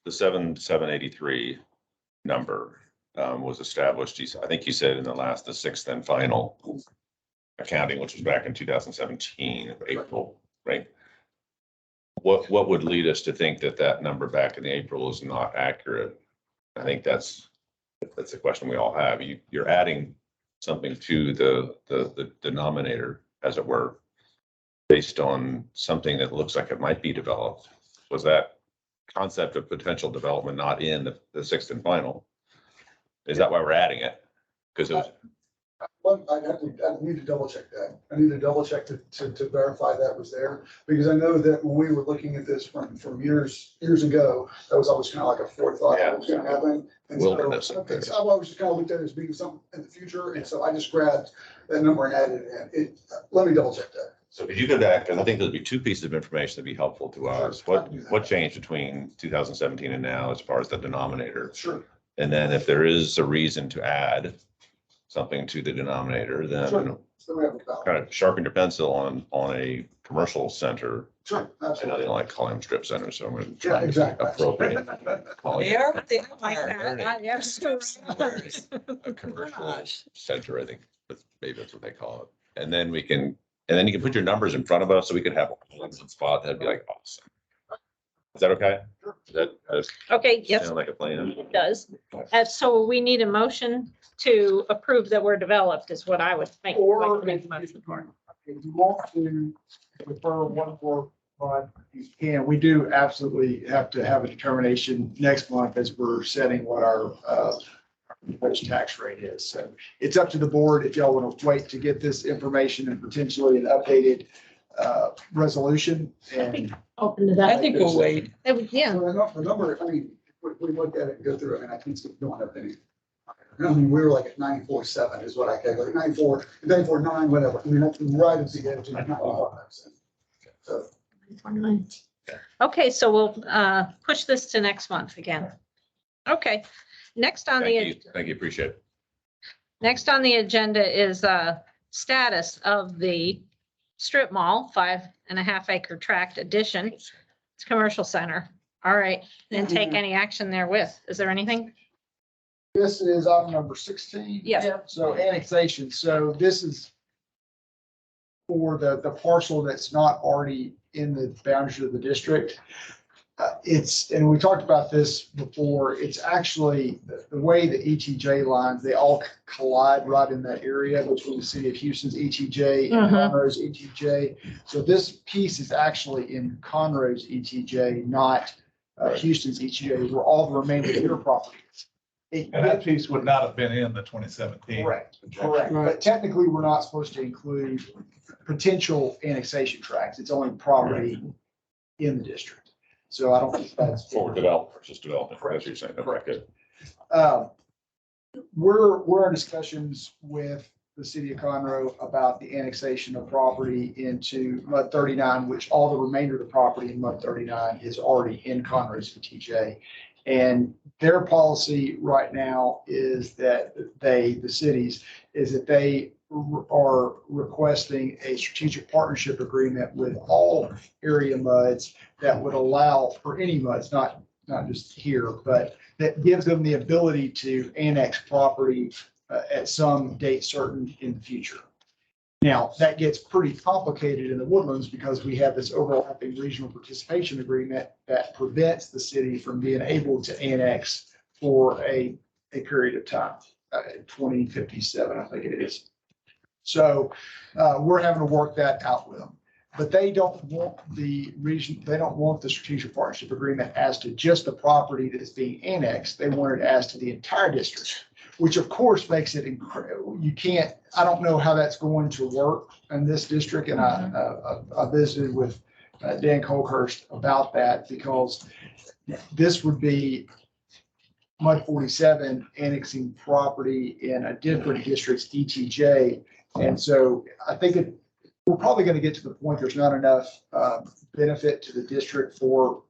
7783 number was established, I think you said in the sixth and final accounting, which was back in 2017, April, right? What would lead us to think that number back in April is not accurate? I think that's a question we all have. You're adding something to the denominator, as it were, based on something that looks like it might be developed. Was that concept of potential development not in the sixth and final? Is that why we're adding it? Because it was, I need to double check that. I need to double check to verify that was there, because I know that when we were looking at this from years ago, that was always kind of like a forethought that was gonna happen. And so, Wilderness. okay, so I've always just kind of looked at it as being something in the future, and so I just grabbed that number and added it in. Let me double check that. So could you go back, because I think there'd be two pieces of information that'd be helpful to us. What changed between 2017 and now as far as the denominator? Sure. And then if there is a reason to add something to the denominator, then Sure. So we have about. kind of sharpen your pencil on a commercial center. Sure, I know they absolutely. don't like calling them strip centers, so I'm going to Yeah, try to exactly. appropriate. calling They it are what they Like are. that, yes. A commercial Gosh. center, I think, but maybe that's what they call it. And then you can put your numbers in front of us, so we could have one spot. That'd be like awesome. Is that okay? Does Okay, that yes, sound like a plan? it does. So we need a motion to approve that we're developed is what I would make. like Or to make if a motion for. if you want to refer one for one, you can. We do absolutely have to have a determination next month as we're setting what our proposed tax rate is. So it's up to the board if y'all want to wait to get this information and potentially an updated resolution. And Open to I that. think we'll wait. Yeah, the number, I mean, if we look at it and go through it, I mean, I think it's going up any. I mean, we were like at 94.7 is what I calculated, 94.9, whatever. I mean, that's right at the edge of 95%. So. okay, so we'll push this to next month again. Okay, next on the. Thank you, appreciate it. Next on the agenda is status of the strip mall, 5.5 acre tract addition. It's commercial center. All right, and take any action therewith. Is there anything? This is item number 16. Yes. So annexation. So this is for the parcel that's not already in the boundaries of the district. And we talked about this before, it's actually the way the ETJ lines, they all collide right in that area between the city of Houston's ETJ and Conroe's ETJ. So this piece is actually in Conroe's ETJ, not Houston's ETJ, where all the remaining of your property is. And that piece would not have been in the 2017. Correct, correct. But technically, we're not supposed to include potential annexation tracts. It's only property in the district. So I don't think that's. For developers, just development. Correct. That's what you're saying. Okay, good. We're in discussions with the city of Conroe about the annexation of property into MUD 39, which all the remainder of the property in MUD 39 is already in Conroe's TJ. And their policy right now is that the cities, is that they are requesting a strategic partnership agreement with all area MUDs that would allow for any MUDs, not just here, but that gives them the ability to annex property at some date certain in the future. Now, that gets pretty complicated in the Woodlands because we have this overlapping regional participation agreement that prevents the city from being able to annex for a period of time, 2057, I think it is. So we're having to work that out with them. But they don't want the region, they don't want the strategic partnership agreement as to just the property that is being annexed. They want it as to the entire district, which of course makes it incredible. You can't, I don't know how that's going to work in this district. And I visited with Dan Colhurst about that because this would be MUD 47 annexing property in a different district's ETJ. And so I think we're probably going to get to the point there's not enough benefit to the district for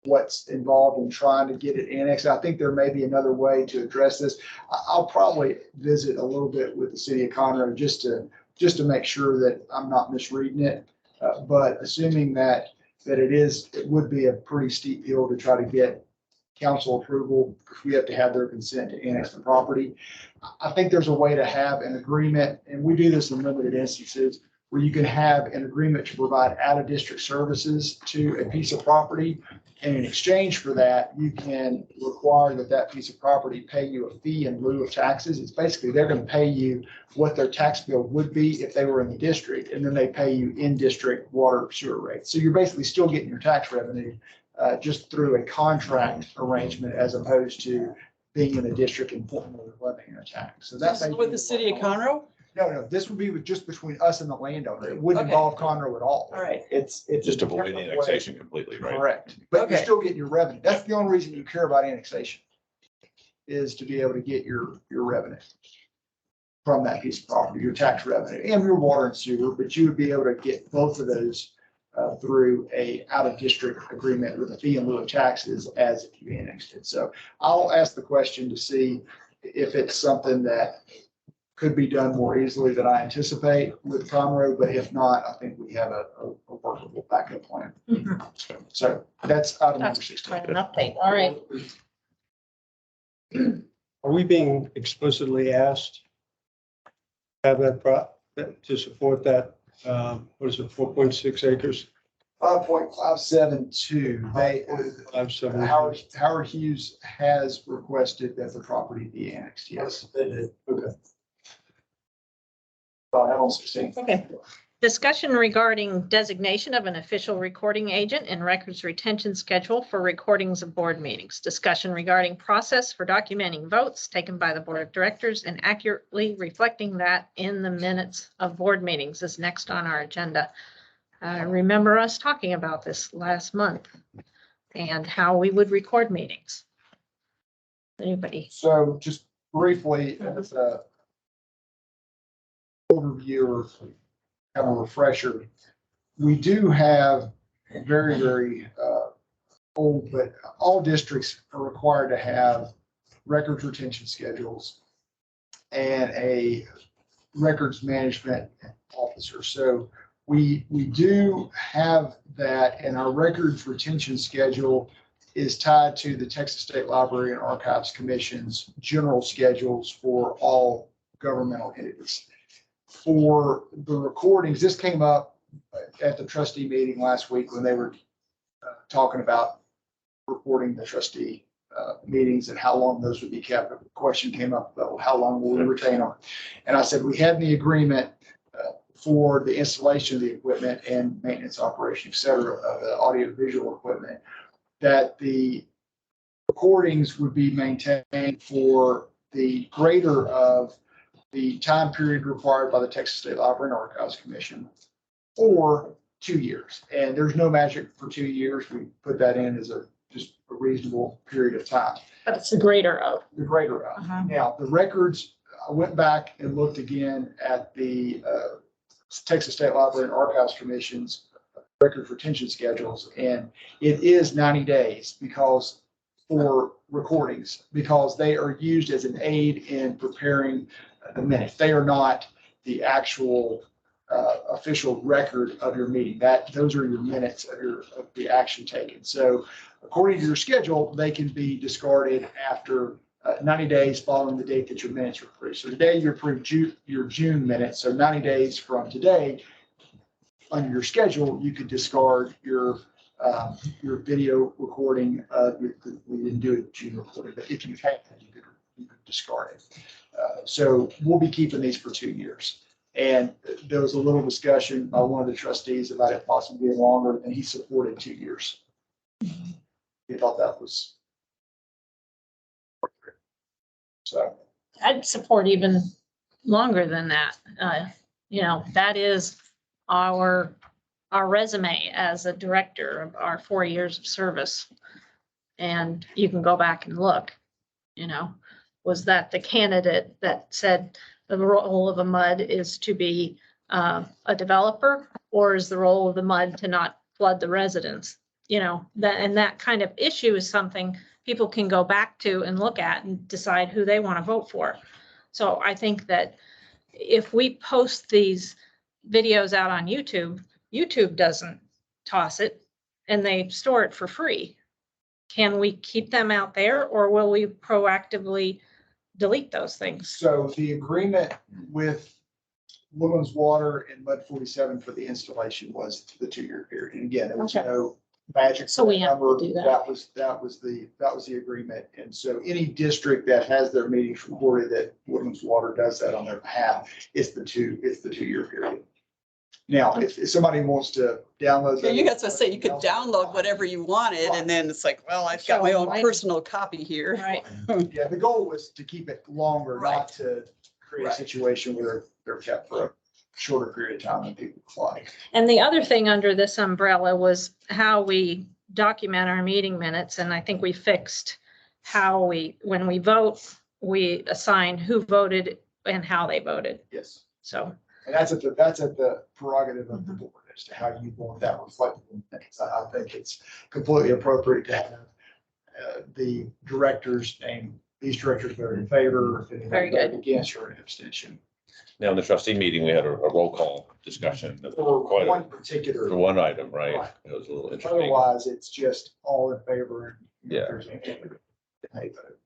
what's involved in trying to get it annexed. I think there may be another way to address this. I'll probably visit a little bit with the city of Conroe just to make sure that I'm not misreading it. But assuming that it would be a pretty steep hill to try to get council approval, because we have to have their consent to annex the property. I think there's a way to have an agreement, and we do this in limited instances, where you can have an agreement to provide out-of-district services to a piece of property. And in exchange for that, you can require that piece of property pay you a fee in lieu of taxes. It's basically, they're going to pay you what their tax bill would be if they were in the district, and then they pay you in-district water sewer rates. So you're basically still getting your tax revenue just through a contract arrangement as opposed to being in the district and formally levying a tax. So that's With the city of Conroe? No, this would be just between us and the landowner. It wouldn't Okay. involve Conroe at all. All right. It's Just a avoiding different way. annexation completely, right? Correct. But you're Okay. still getting your revenue. That's the only reason you care about annexation, is to be able to get your revenue. from that piece of property, your tax revenue and your water and sewer, but you would be able to get both of those through a out-of-district agreement with a fee in lieu of taxes as if you annexed it. So I'll ask the question to see if it's something that could be done more easily than I anticipate with Conroe, but if not, I think we have a workable backup plan. So that's item number That's 16. quite an update. All right. Are we being explicitly asked to have to support that, what is it, 4.6 acres? 5.572, they, 5.7. Howard Hughes has requested that the property be annexed, yes. Okay. Item 16. Okay. Discussion regarding designation of an official recording agent and records retention schedule for recordings of board meetings. Discussion regarding process for documenting votes taken by the board of directors and accurately reflecting that in the minutes of board meetings is next on our agenda. I remember us talking about this last month and how we would record meetings. Anybody? So just briefly, as a overview or kind of refresher, we do have very, very old, but all districts are required to have records retention schedules and a records management officer. So we do have that, and our records retention schedule is tied to the Texas State Library and Archives Commission's general schedules for all governmental entities. For the recordings, this came up at the trustee meeting last week when they were talking about recording the trustee meetings and how long those would be kept. The question came up about how long will we retain them? And I said, we had the agreement for the installation of the equipment and maintenance operation, et cetera, of the audio visual equipment, that the recordings would be maintained for the greater of the time period required by the Texas State Library and Archives Commission, or 2 years. And there's no magic for 2 years. We put that in as just a reasonable period of time. But it's the greater of. The greater of. Uh-huh. Now, the records, I went back and looked again at the Texas State Library and Archives Commission's records retention schedules, and it is 90 days because for recordings, because they are used as an aid in preparing the minutes. They are not the actual official record of your meeting. Those are your minutes of the action taken. So according to your schedule, they can be discarded after 90 days following the date that your minutes were approved. So today you approved your June minutes. So 90 days from today, under your schedule, you could discard your video recording. We didn't do a June recording, but if you had, you could discard it. So we'll be keeping these for 2 years. And there was a little discussion by one of the trustees about it possibly being longer, and he supported 2 years. He thought that was. So. I'd support even longer than that. That is our resume as a director of our 4 years of service. And you can go back and look, was that the candidate that said the role of a MUD is to be a developer, or is the role of the MUD to not flood the residents? That kind of issue is something people can go back to and look at and decide who they want to vote for. So I think that if we post these videos out on YouTube, YouTube doesn't toss it and they store it for free. Can we keep them out there, or will we proactively delete those things? So the agreement with Woodlands Water and Mud 47 for the installation was the 2-year period. And again, there was Okay. no magic. So we have to do that. That was the agreement. And so any district that has their meetings recorded that Woodlands Water does that on their behalf, it's the 2-year period. Now, if somebody wants to download. Yeah, you got to say you could download whatever you wanted, and then it's like, well, I've got my own personal copy here. Right. Yeah, the goal was to keep it longer, Right. not to create a Right. situation where they're kept for a shorter period of time than people fly. And the other thing under this umbrella was how we document our meeting minutes. And I think we fixed how when we vote, we assign who voted and how they voted. Yes. So, And that's at the prerogative of the board as to how you want that reflected in things. I think it's completely appropriate to have the directors name, these directors voted in favor, if anyone Very good. voted against or an abstention. Now, in the trustee meeting, we had a roll call discussion For quite one a, particular. for one item, right? Right. It was a little interesting. Otherwise, it's just all in favor. And Yeah. if there's any they vote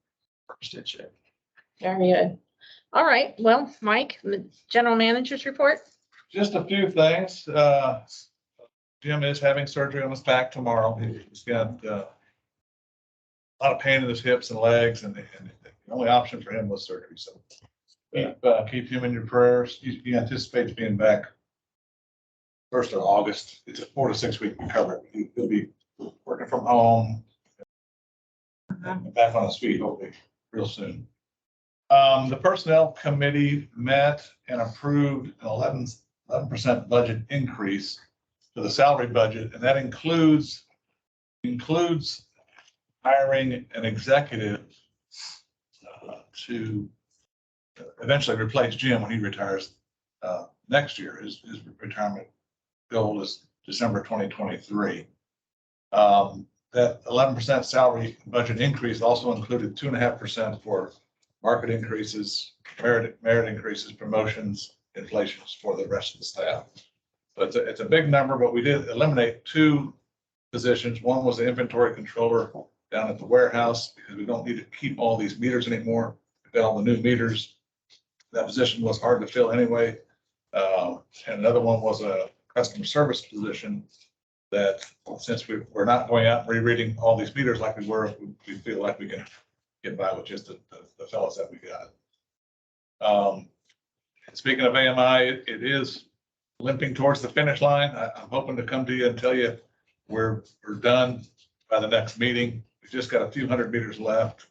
for abstention. very good. All right, well, Mike, the general manager's report. Just a few things. Jim is having surgery on his back tomorrow. He's got a lot of pain in his hips and legs, and the only option for him was surgery. So keep him in your prayers. He anticipates being back 1st of August. It's a 4 to 6 week recovery. He'll be working from home and back on his feet hopefully real soon. The personnel committee met and approved an 11% budget increase to the salary budget, and that includes hiring an executive to eventually replace Jim when he retires next year. His retirement goal is December 2023. That 11% salary budget increase also included 2.5% for market increases, merit increases, promotions, inflations for the rest of the staff. So it's a big number, but we did eliminate 2 positions. One was the inventory controller down at the warehouse, because we don't need to keep all these meters anymore. We've got all the new meters. That position was hard to fill anyway. And another one was a customer service position that, since we're not going out and rereading all these meters like we were, we feel like we can get by with just the fellows that we got. Speaking of AMI, it is limping towards the finish line. I'm hoping to come to you and tell you we're done by the next meeting. We've just got a few hundred meters left.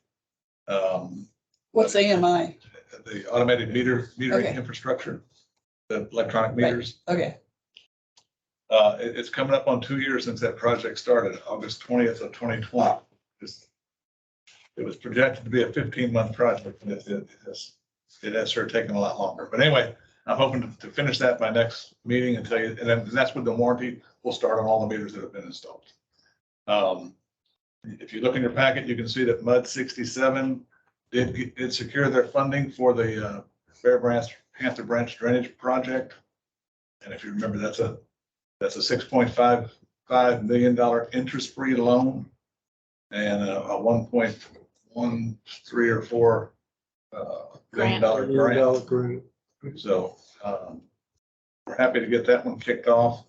What's AMI? The automated metering Okay. infrastructure, the electronic meters. Okay, It's coming up on 2 years since that project started, August 20th of 2020. It was projected to be a 15-month project, and it has sure taken a lot longer. But anyway, I'm hoping to finish that by next meeting and tell you, and then that's with the warranty. We'll start on all the meters that have been installed. If you look in your packet, you can see that MUD 67 did secure their funding for the Panther Branch drainage project. And if you remember, that's a $6.55 million interest-free loan and a 1.13 or 4 billion dollar grant. So we're happy to get that one kicked off.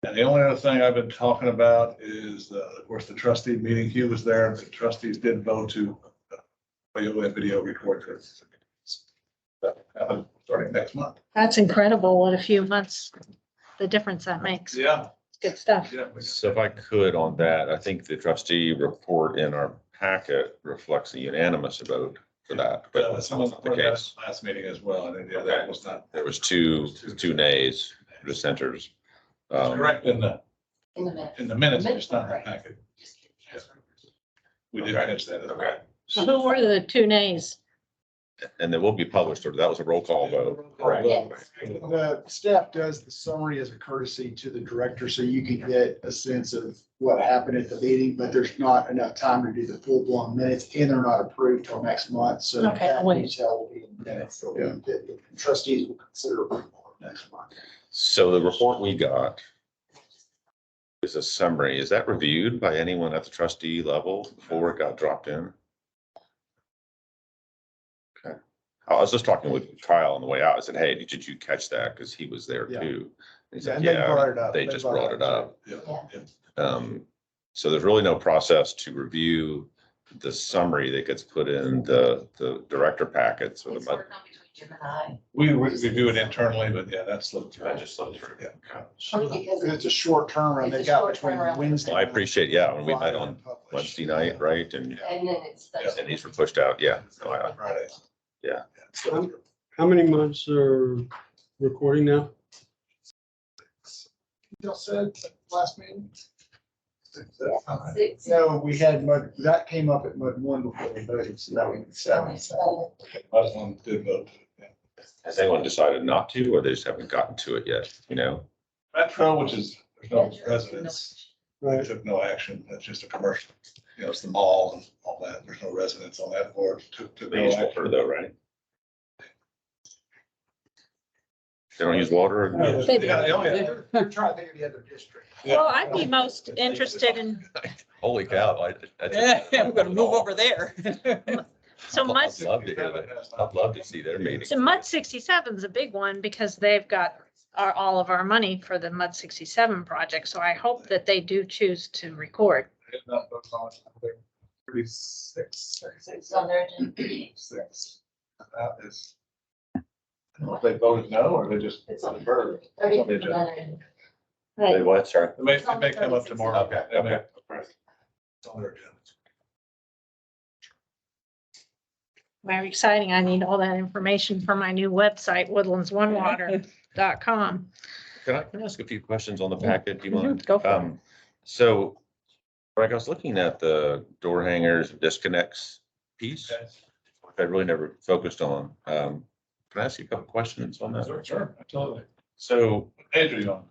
And the only other thing I've been talking about is, of course, the trustee meeting. Hugh was there. The trustees did vote to audio and video record this. That happens starting next month. That's incredible. What a few months, the difference that makes. Yeah. Good stuff. Yeah. So if I could on that, I think the trustee report in our packet reflects a unanimous vote for that, but that's Someone not the put that case. last meeting as well. And yeah, that was not There was two nays, dissenters. correct in the minutes, but it's not in the Right. packet. We did catch that. Okay. So who were the 2 nays? And then will be published, or that was a roll call vote. Correct. Yes. The staff does the summary as a courtesy to the director, so you can get a sense of what happened at the meeting, but there's not enough time to do the full-blown minutes, and they're not approved till next month, so Okay, that wait. detail will be in minutes. So the trustees will consider approval next month. So the report we got is a summary. Is that reviewed by anyone at the trustee level before it got dropped in? Okay. I was just talking with Kyle on the way out. I said, hey, did you catch that? Because he was there Yeah. too. And he Yeah, said, and they brought it yeah, up. they just brought it up. Yeah. So there's really no process to review the summary that gets put in the director packets or It's the. working on between Jim and I. We review it internally, but yeah, that's slipped through. I just slipped through. Yeah. Only because It's a short turnaround they It's a got short between turnaround. Wednesday. Well, I appreciate, yeah, when we met Friday on and published. Wednesday night, right? And And then it's. and these were pushed out, yeah. No, Friday. Yeah. How many months are recording now? Y'all said last meeting? Six. No, we had mud, that came up at mud one before, but it's now in seven. Muslim did vote. Yeah. Has anyone decided not to, or they just haven't gotten to it yet, you know? Metro, which is, there's no residents, they took no action. That's just a commercial. You know, it's the mall and all that. There's no residents on that board. Took They no use action. water though, right? They don't use water? or- They do. Yeah, oh, yeah. I'm trying to think of the other district. Well, I'd be most interested in, Holy cow. I'm gonna move over there. so Mud, I'd love to hear that. I'd love to see their meeting. so Mud 67 is a big one because they've got all of our money for the Mud 67 project. So I hope that they do choose to record. It's not voted on. They're 36. It's on their agenda. 36. That is. I don't know if they voted no, or they just It's on deferred. It's on the agenda. Hey, what, sorry? It may come up tomorrow. Okay, It may- okay. It's on their agenda. Very exciting. I need all that information for my new website, woodlandsonewater.com. Can I ask a few questions on the packet? Do you mind? Go for it. So, Greg, I was looking at the door hangers, disconnects piece, which I really never focused on. Can I ask you a couple questions on that? Sure, absolutely. So, Andrew, you on?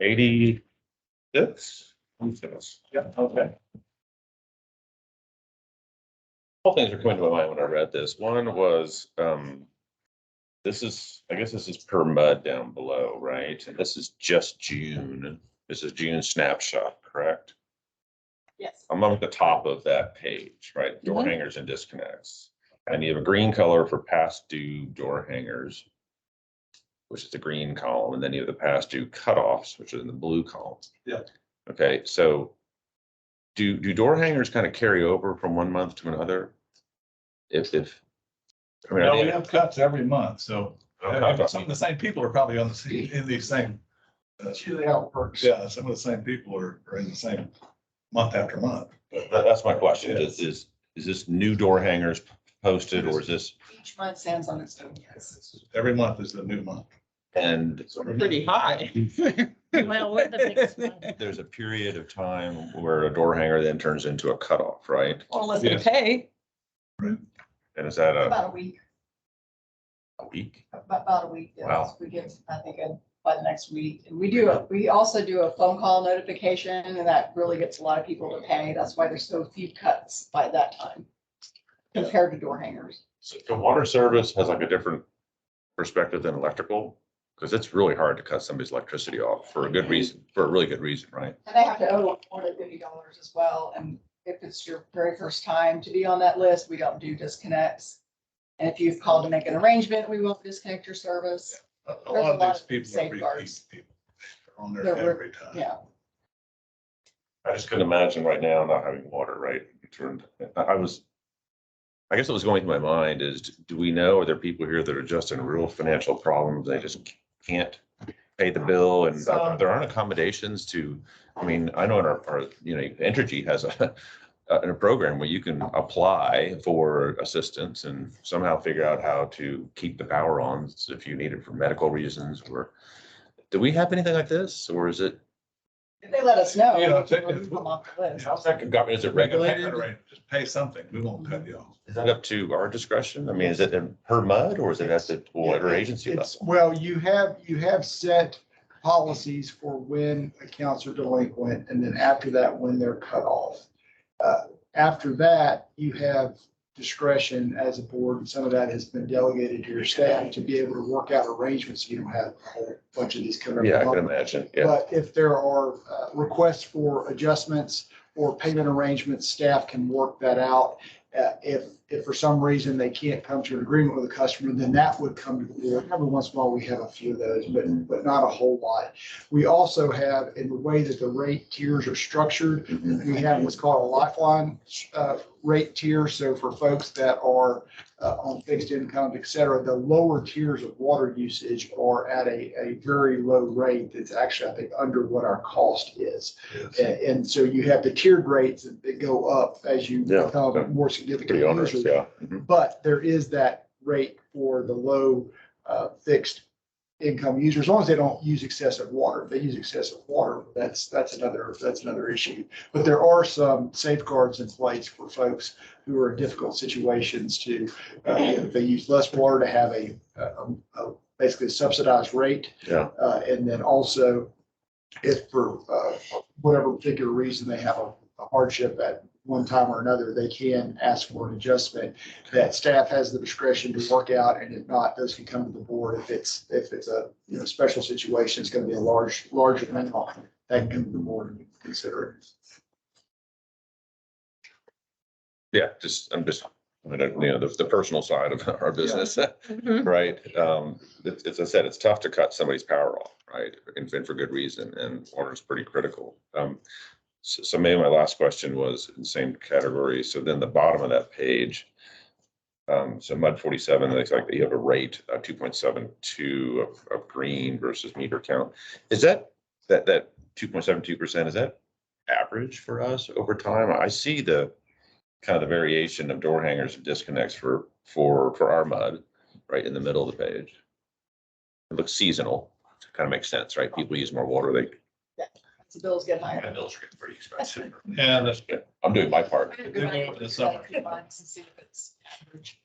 86? Yeah, okay. Couple things are coming to my mind when I read this. One was, this is, I guess this is per mud down below, right? And this is just June. This is June snapshot, correct? Yes. I'm at the top of that page, right? Door Mhm. hangers and disconnects. And you have a green color for past due door hangers, which is the green column, and then you have the past due cutoffs, which is in the blue column. Yeah. Okay, so do door hangers kind of carry over from one month to another? If, I mean, Well, we have cuts every month, so Okay. some of the same people are probably on in these same. That's usually how it works. Yeah, some of the same people are in the same month after month. That's my question. Is this new door hangers posted, or is this, Each month stands on its own, yes. Every month is the new month. and Pretty high. Well, we're the biggest one. there's a period of time where a door hanger then turns into a cutoff, right? Well, unless they Yes. pay, And is that About a week, a week? about a week, yes. Wow. We give, I think, by the next week. And we also do a phone call notification, and that really gets a lot of people to pay. That's why there's so few cuts by that time compared to door hangers. So the water service has like a different perspective than electrical, because it's really hard to cut somebody's electricity off for a good reason, for a really good reason, right? And they have to owe $450 as well. And if it's your very first time to be on that list, we don't do disconnects. And if you've called to make an arrangement, we won't disconnect your service. A There's lot a of lot these of people are repeat safeguards. people. They're on there That we're- every time. Yeah. I just couldn't imagine right now not having water, right? I guess what was going through my mind is, do we know, are there people here that are just in real financial problems? They just can't pay the bill, and there aren't accommodations to, I mean, I know in our, Entergy has a program where you can apply for assistance and somehow figure out how to keep the power on if you need it for medical reasons, or do we have anything like this, or is it? If they let us know, You know, we'll come off the list. How's that government? Is it regulated? Just pay something. We won't cut you off. Is that up to our discretion? I mean, is it per mud, or is it at the water agency It's, level? well, you have set policies for when accounts are delinquent, and then after that, when they're cut off. After that, you have discretion as a board, and some of that has been delegated to your staff to be able to work out arrangements. You don't have a whole bunch of these coming. Yeah, I can imagine. Yeah. But if there are requests for adjustments or payment arrangements, staff can work that out. If for some reason they can't come to an agreement with a customer, then that would come to the board. Every once in a while, we have a few of those, but not a whole lot. We also have, in the way that the rate tiers are structured, we have what's called a lifeline rate tier. So for folks that are on fixed income, et cetera, the lower tiers of water usage are at a very low rate that's actually, I think, under what our cost is. And so you have the tiered rates that go up as you Yeah, become more significant Pretty onerous, users. yeah. Mhm. But there is that rate for the low fixed income user, as long as they don't use excessive water. If they use excessive water, that's another issue. But there are some safeguards in place for folks who are in difficult situations to, if they use less water, to have a basically a subsidized rate. Yeah. And then also, if for whatever particular reason they have a hardship at one time or another, they can ask for an adjustment that staff has the discretion to work out, and if not, those can come to the board. If it's a, you know, special situation, it's going to be a large amount, that can come to the board and consider it. Yeah, I mean, you know, the personal side of our business, Mhm. right? As I said, it's tough to cut somebody's power off, right? And for good reason, and water is pretty critical. So maybe my last question was in the same category. So then the bottom of that page, so MUD 47, it's like you have a rate of 2.72 of green versus meter count. Is that 2.72%, is that average for us over time? I see the kind of the variation of door hangers and disconnects for our MUD right in the middle of the page. It looks seasonal. Kind of makes sense, right? People use more water, The bills get higher. the bills are pretty expensive. Yeah, that's I'm doing my part. I'm gonna go over the summer. See if it's average.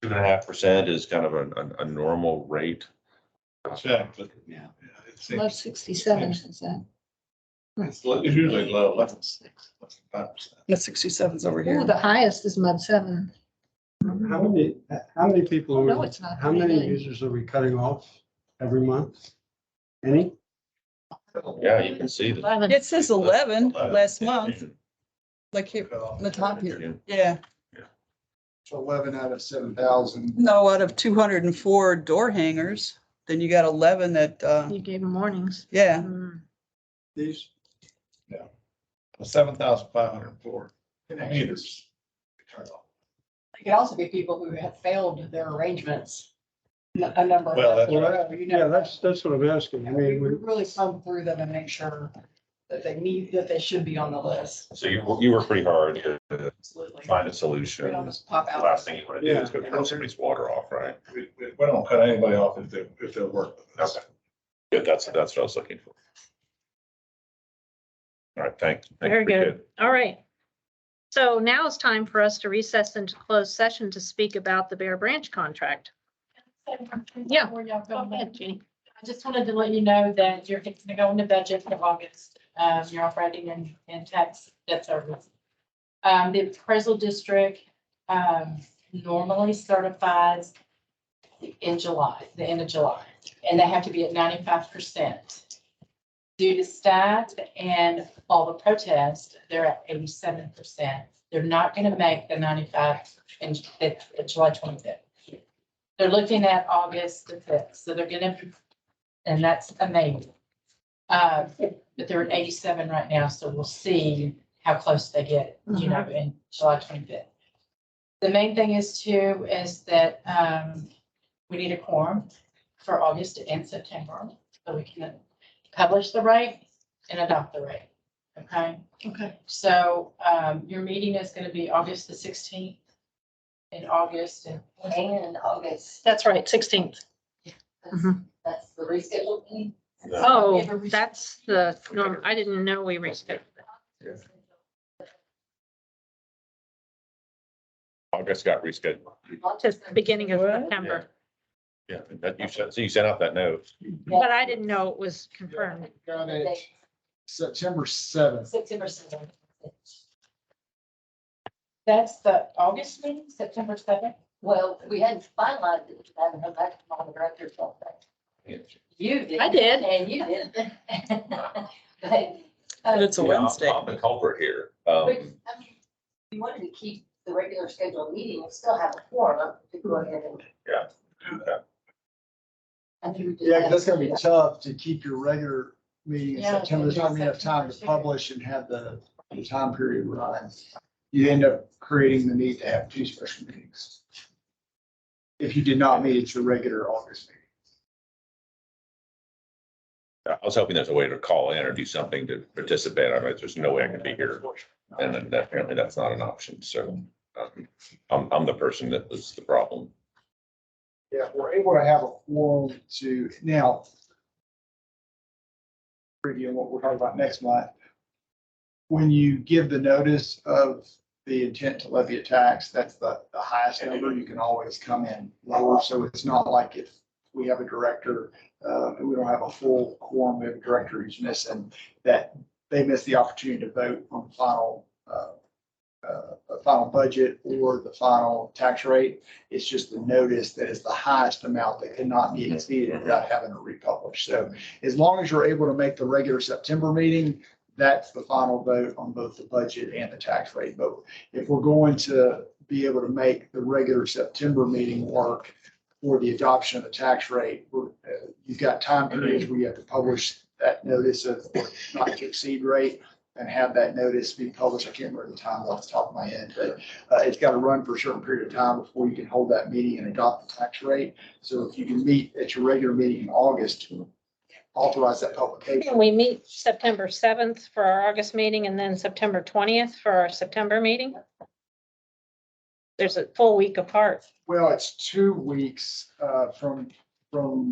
2.5% is kind of a normal rate. check, but Yeah. it seems Love 67, is that? it's usually low, less than 5%. The 67's over Oh, here. the highest is MUD 7. How many people, Oh, no, it's not. how many users are we cutting off every month? Any? Yeah, you can see that. 11. It says 11 last month, like here, on the top here. Yeah, So 11 out of 7,000. no, out of 204 door hangers, then you got 11 that, You gave them warnings. yeah. Mm. These? 7,504 meters. It could also be people who have failed their arrangements. A number. Well, that's of you know, Yeah, that's what I'm asking. I We mean, really thumb through them and make sure that they should be on the list. So you work pretty hard to Absolutely. find a We solution. don't just pop The out. last thing you want to do is go turn somebody's water off, right? We don't cut anybody off if they'll work with us. Okay. Good, that's what I was looking for. All right, thanks. Very good. All right. So now it's time for us to recess into closed session to speak about the Bear Branch contract. Yeah. Before y'all Go go ahead, ahead, Jeannie. I just wanted to let you know that you're going to go into budget for August. You're operating in tax debt service. The appraisal district, normally certifies in July, the end of July, and they have to be at 95%. Due to staff and all the protests, they're at 87%. They're not going to make the 95 in July 25th. They're looking at August the 5th, so they're gonna, and that's amazing. But they're at 87 right now, so we'll see how close they get, you know, in July 25th. The main thing is that we need a quorum for August and September, so we can publish the rate and adopt the rate. Okay? Okay. So your meeting is gonna be August the 16th in August and And August, That's right, 16th. Mhm. that's the rescheduled meeting. Oh, that's the norm. I didn't know we rescheduled that. August got rescheduled. To the beginning of September, Yeah, that you sent out that note. but I didn't know it was confirmed. Got it September 7th. September 7th. that's the August meeting, September 7th. Well, we hadn't finalized it, I haven't heard back from all the directors on that. You did. I did. And you did. But it's a Yeah, Wednesday. I'm the culprit here. But, I mean, we wanted to keep the regular scheduled meeting and still have a forum to go ahead and. I think we just Yeah, 'cause have that's gonna to be do that. tough to keep your regular meeting in Yeah, September. There's not gonna be enough time to publish and have the time period run. You end up creating the need to have two special meetings. If you did not meet at your regular August meeting. I was hoping there's a way to call in or do something to participate. I mean, there's no way I can be here. And then apparently that's not an option. So I'm the person that was the problem. Yeah, we're able to have a forum to, now, review what we're talking about next month. When you give the notice of the intent to levy a tax, that's the highest number. You can always come in lower. So it's not like if we have a director, and we don't have a full quorum, we have a director who's missing, that they miss the opportunity to vote on the final budget or the final tax rate. It's just the notice that is the highest amount that cannot be exceeded without having to republish. So as long as you're able to make the regular September meeting, that's the final vote on both the budget and the tax rate. But if we're going to be able to make the regular September meeting work for the adoption of the tax rate, you've got time periods where you have to publish that notice of not to exceed rate and have that notice be published. I can't remember the time off the top of my head, but it's got to run for a certain period of time before you can hold that meeting and adopt the tax rate. So if you can meet at your regular meeting in August, authorize that publication. Can we meet September 7th for our August meeting and then September 20th for our September meeting? There's a full week apart. Well, it's 2 weeks from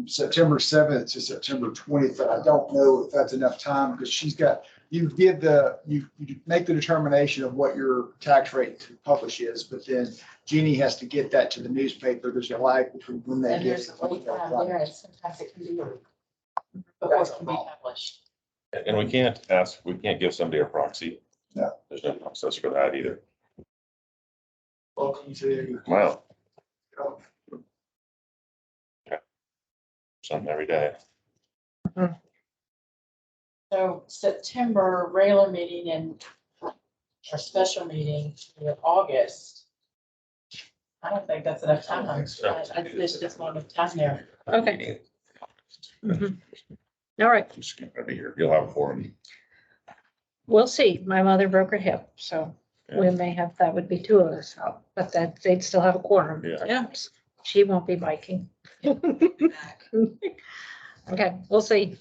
September 7th to September 20th, but I don't know if that's enough time because you make the determination of what your tax rate to publish is, but then Jeannie has to get that to the newspaper. There's a lag between when they And get there's it. a wait time there, and sometimes it can be before it can be published. And we can't give somebody a proxy. No. There's no process for that either. Welcome to. Wow. Something every day. So September regular meeting and our special meeting in August. I don't think that's enough time. There's just not enough time there. Okay. Mhm. All right, You'll have a forum. we'll see. My mother broke her hip, so we may have, that would be two of us out, but that they'd still have a quorum. Yeah. Yeah, she won't be biking. Okay, we'll see.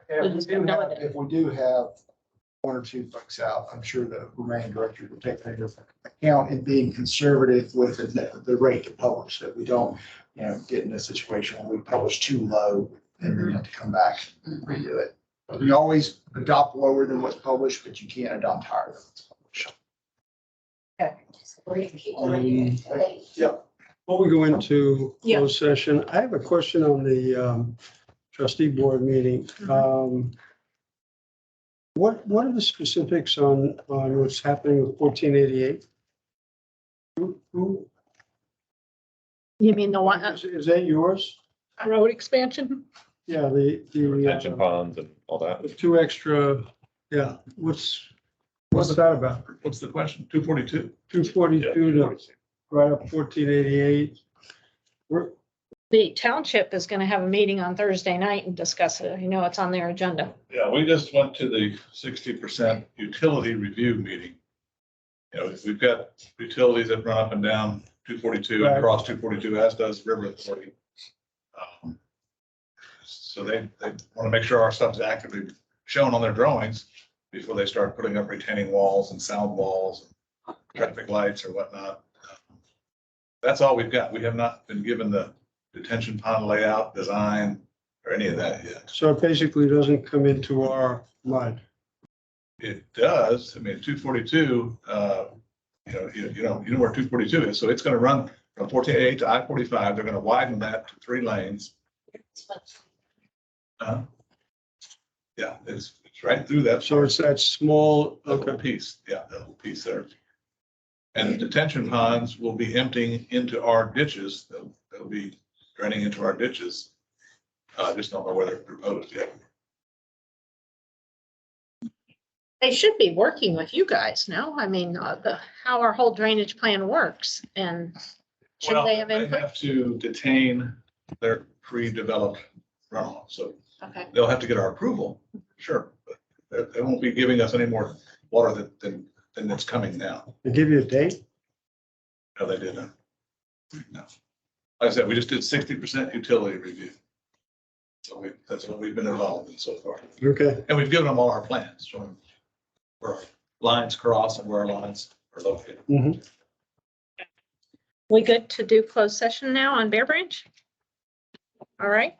If we do have one or two folks out, I'm sure the remaining directors will take that into account in being conservative with the rate to publish, that we don't, get in a situation where we publish too low and then have to come back and redo it. We always adopt lower than what's published, but you can't adopt higher than what's published. Before we go into Yeah. closed session, I have a question on the trustee board meeting. What are the specifics on what's happening with 1488? Who You mean the one, is that yours? road expansion? Yeah, Retention the ponds and all that. two extra, yeah, what's that about? What's the question? 242? 242 to right up 1488. The township is gonna have a meeting on Thursday night and discuss it. It's on their agenda. Yeah, we just went to the 60% utility review meeting. We've got utilities that run up and down 242 and Right. across 242, as does River Authority. So they want to make sure our stuff's actively shown on their drawings before they start putting up retaining walls and sound walls, and traffic lights or whatnot. That's all we've got. We have not been given the detention pond layout, design, or any of that yet. So it basically doesn't come into our mind. It does. I mean, 242, you know where 242 is. So it's going to run from 1488 to I-45. They're going to widen that to 3 lanes. Yeah, it's right through that. So it's that small, That little okay, piece, yeah, that little piece there. And the detention ponds will be emptying into our ditches. They'll be draining into our ditches. I just don't know where they're proposed yet. They should be working with you guys, no? I mean, how our whole drainage plan works and should Well, they have they input? have to detain their pre-developed runoff, so Okay, they'll have to get our approval, sure. But they won't be giving us any more water than that's coming now. they give you a date? No, they didn't. No. Like I said, we just did 60% utility review. So that's what we've been involved in so far. Okay, And we've given them all our plans, showing where our lines cross and where our lines are located. mhm. We good to do closed session now on Bear Branch? All right.